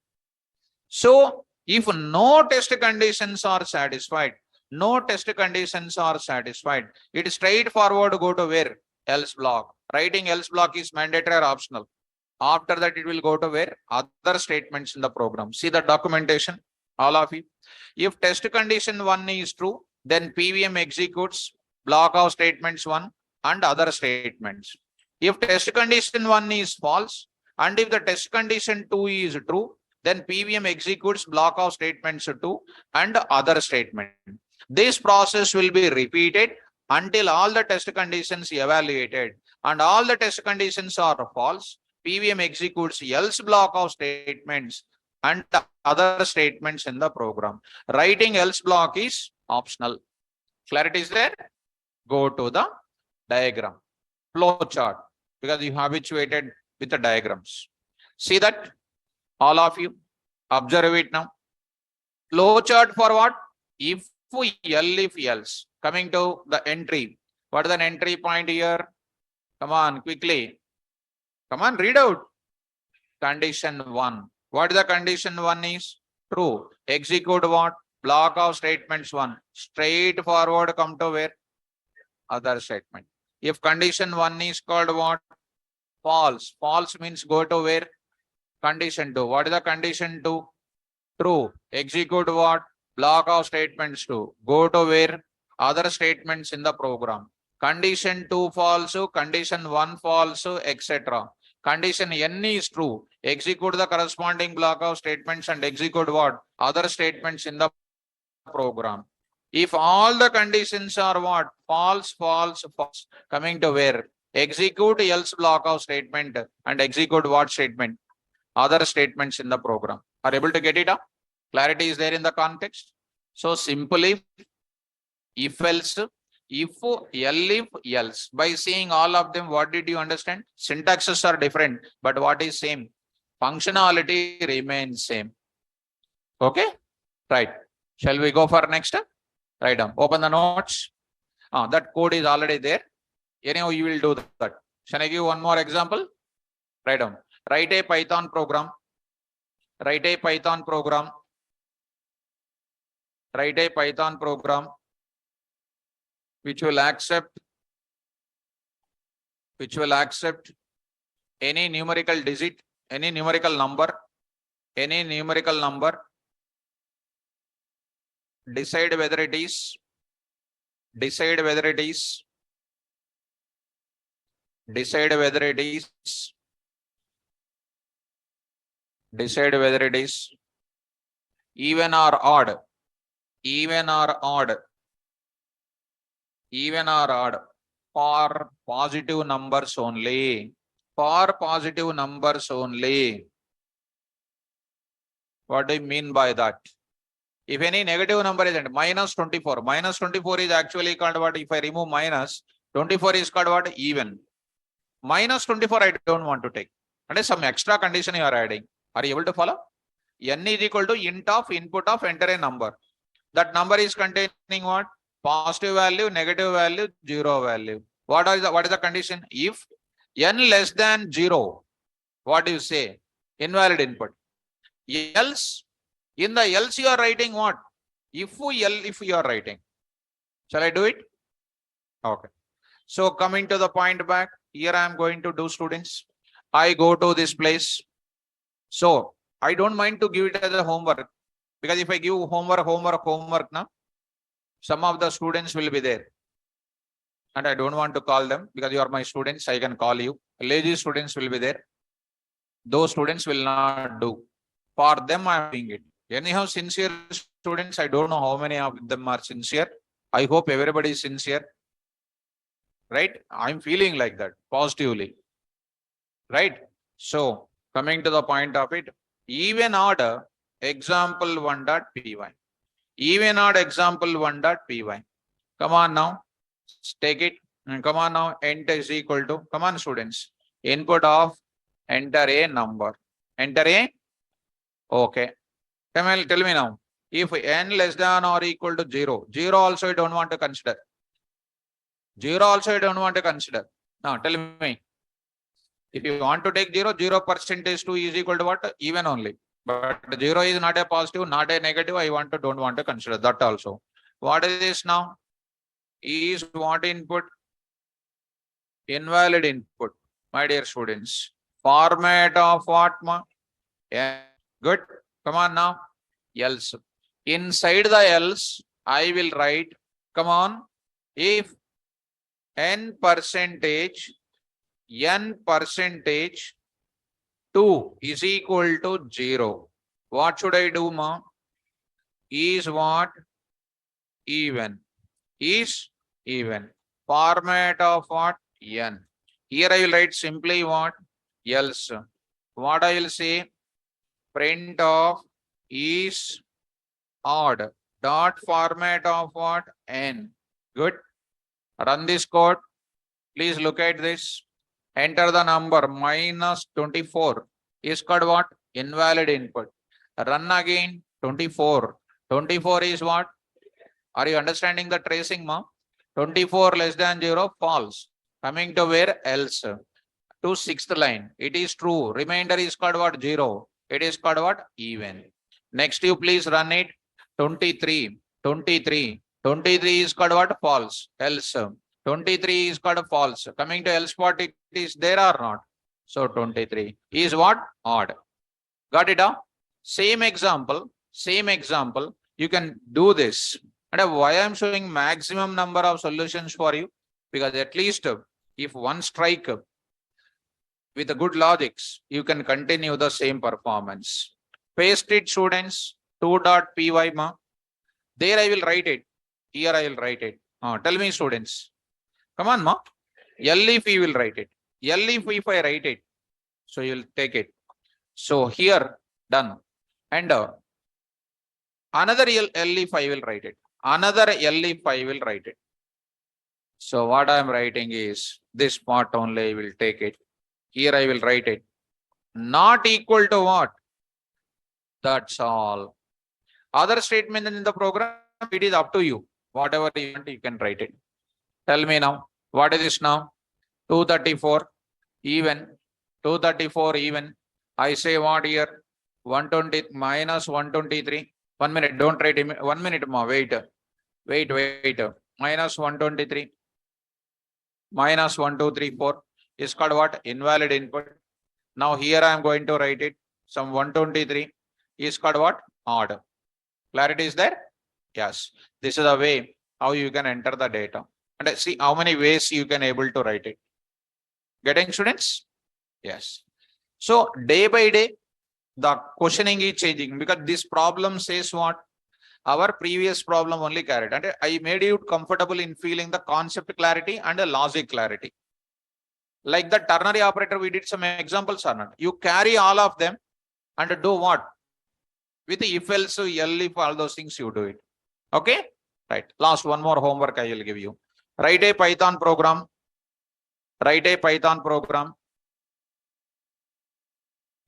So if no test conditions are satisfied, it is straightforward go to where? Else block. Writing else block is mandatory or optional. After that, it will go to where? Other statements in the program. See the documentation, all of you. If test condition 1 is true, then PVM executes block of statements 1 and other statements. If test condition 1 is false, and if the test condition 2 is true, Then PVM executes block of statements 2 and other statement. This process will be repeated until all the test conditions evaluated and all the test conditions are false. PVM executes else block of statements and other statements in the program. Writing else block is optional. Clarity is there? Go to the diagram, flow chart, because you habituated with the diagrams. See that? All of you observe it now. Flow chart for what? If else. Coming to the entry. What is an entry point here? Come on, quickly. Come on, read out. Condition 1. What is the condition 1 is? True. Execute what? Block of statements 1. Straight forward come to where? Other statement. If condition 1 is called what? False. False means go to where? Condition 2. What is the condition 2? True. Execute what? Block of statements 2. Go to where? Other statements in the program. Condition 2 false, condition 1 false, etc. Condition N is true. Execute the corresponding block of statements and execute what? Other statements in the program. If all the conditions are what? False, false, false. Coming to where? Execute else block of statement and execute what statement? Other statements in the program. Are able to get it up? Clarity is there in the context. So simply, if else, if else. By seeing all of them, what did you understand? Syntaxes are different, but what is same? Functionality remains same. Okay, right. Shall we go for next? Write down. Open the notes. That code is already there. Anyhow, you will do that. Shall I give one more example? Write down. Write a Python program. Write a Python program. Write a Python program which will accept any numerical digit, any numerical number, decide whether it is even or odd, for positive numbers only. What do you mean by that? If any negative number is minus 24, minus 24 is actually called what? If I remove minus, 24 is called what? Even. Minus 24 I don't want to take. And some extra condition you are adding. Are you able to follow? N is equal to int of input of enter a number. That number is containing what? Positive value, negative value, zero value. What is the condition? If n less than 0, what do you say? Invalid input. Else, in the else you are writing what? If you are writing. Shall I do it? Okay. So coming to the point back, here I am going to do, students. I go to this place. So I don't mind to give it as a homework, because if I give homework now, some of the students will be there. And I don't want to call them because you are my students. I can call you. Lazy students will be there. Those students will not do. For them, I am doing it. Anyhow, sincere students, I don't know how many of them are sincere. I hope everybody is sincere. Right? I'm feeling like that positively. Right? So, coming to the point of it, even order example1.py. Even odd example1.py. Come on now. Take it. And come on now. Enter is equal to, come on students. Input of enter a number. Enter a. Okay. Tell me now. If n less than or equal to 0. 0 also you don't want to consider. 0 also you don't want to consider. Now tell me. If you want to take 0, 0% is 2 is equal to what? Even only. But 0 is not a positive, not a negative. I don't want to consider that also. What is this now? Is what input? Invalid input, my dear students. Format of what? Yeah, good. Come on now. Else. Inside the else, I will write, come on, if n percentage 2 is equal to 0. What should I do, ma? Is what? Even. Is even. Format of what? N. Here I will write simply what? Else. What I will say? Print of is odd. Dot format of what? N. Good. Run this code. Please look at this. Enter the number minus 24. Is called what? Invalid input. Run again. 24. 24 is what? Are you understanding the tracing, ma? 24 less than 0, false. Coming to where? Else. To sixth line. It is true. Remainder is called what? 0. It is called what? Even. Next, you please run it. 23. 23. 23 is called what? False. Else. 23 is called false. Coming to else, what it is there or not? So 23 is what? Odd. Got it? Same example. Same example. You can do this. And why I am showing maximum number of solutions for you? Because at least if one strike with the good logics, you can continue the same performance. Paste it, students. 2.py, ma. There I will write it. Here I will write it. Tell me, students. Come on, ma. L if you will write it. L if I write it. So you will take it. So here, done. And another L if I will write it. Another L if I will write it. So what I am writing is this part only I will take it. Here I will write it. Not equal to what? That's all. Other statement in the program, it is up to you. Whatever you want, you can write it. Tell me now, what is this now? 234 even. 234 even. I say what here? 120 minus 123. 1 minute, don't write it. 1 minute more. Wait. Minus 123. Minus 1234 is called what? Invalid input. Now here I am going to write it. Some 123 is called what? Odd. Clarity is there? Yes. This is the way how you can enter the data. And see how many ways you can able to write it. Getting, students? Yes. So day by day, the questioning is changing because this problem says what? Our previous problem only carried. And I made you comfortable in feeling the concept clarity and the logic clarity. Like the ternary operator, we did some examples or not. You carry all of them and do what? With if else, L if, all those things you do it. Okay? Right. Last one more homework I will give you. Write a Python program. Write a Python program.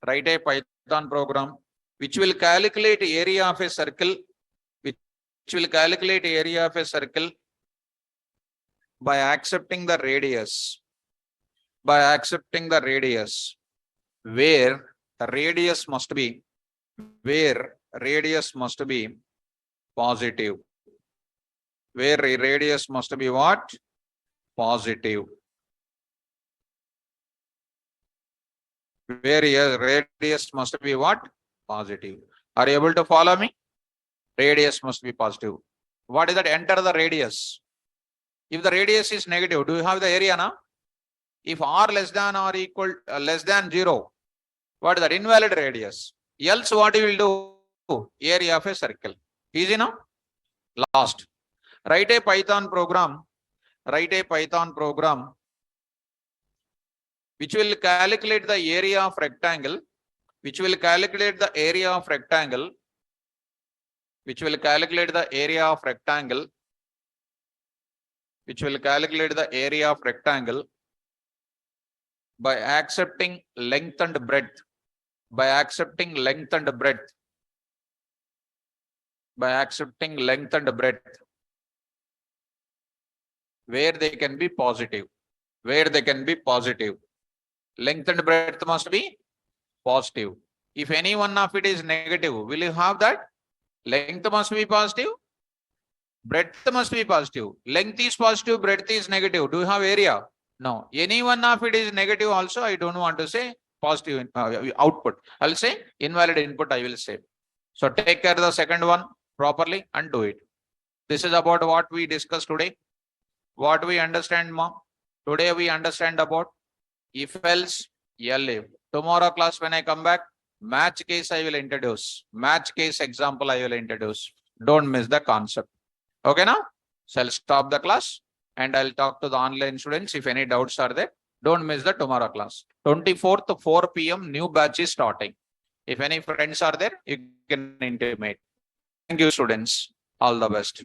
Write a Python program which will calculate area of a circle. Which will calculate area of a circle by accepting the radius. By accepting the radius. Where the radius must be. Where radius must be positive. Where radius must be what? Positive. Where radius must be what? Positive. Are you able to follow me? Radius must be positive. What is that? Enter the radius. If the radius is negative, do you have the area now? If r less than or equal less than 0, what is that? Invalid radius. Else what you will do? Area of a circle. Easy now? Last. Write a Python program. Write a Python program which will calculate the area of rectangle. Which will calculate the area of rectangle. Which will calculate the area of rectangle. Which will calculate the area of rectangle by accepting length and breadth. By accepting length and breadth. By accepting length and breadth. Where they can be positive. Where they can be positive. Length and breadth must be positive. If any one of it is negative, will you have that? Length must be positive. Breadth must be positive. Length is positive, breadth is negative. Do you have area? No. Any one of it is negative also, I don't want to say positive output. I'll say invalid input, I will say. So take care of the second one properly and do it. This is about what we discussed today. What we understand, mom? Today we understand about if else, L if. Tomorrow class when I come back, Match case I will introduce. Match case example I will introduce. Don't miss the concept. Okay now? So I'll stop the class and I'll talk to the online students. If any doubts are there, don't miss the tomorrow class. 24th 4 p.m. new batch is starting. If any friends are there, you can intimate. Thank you, students. All the best.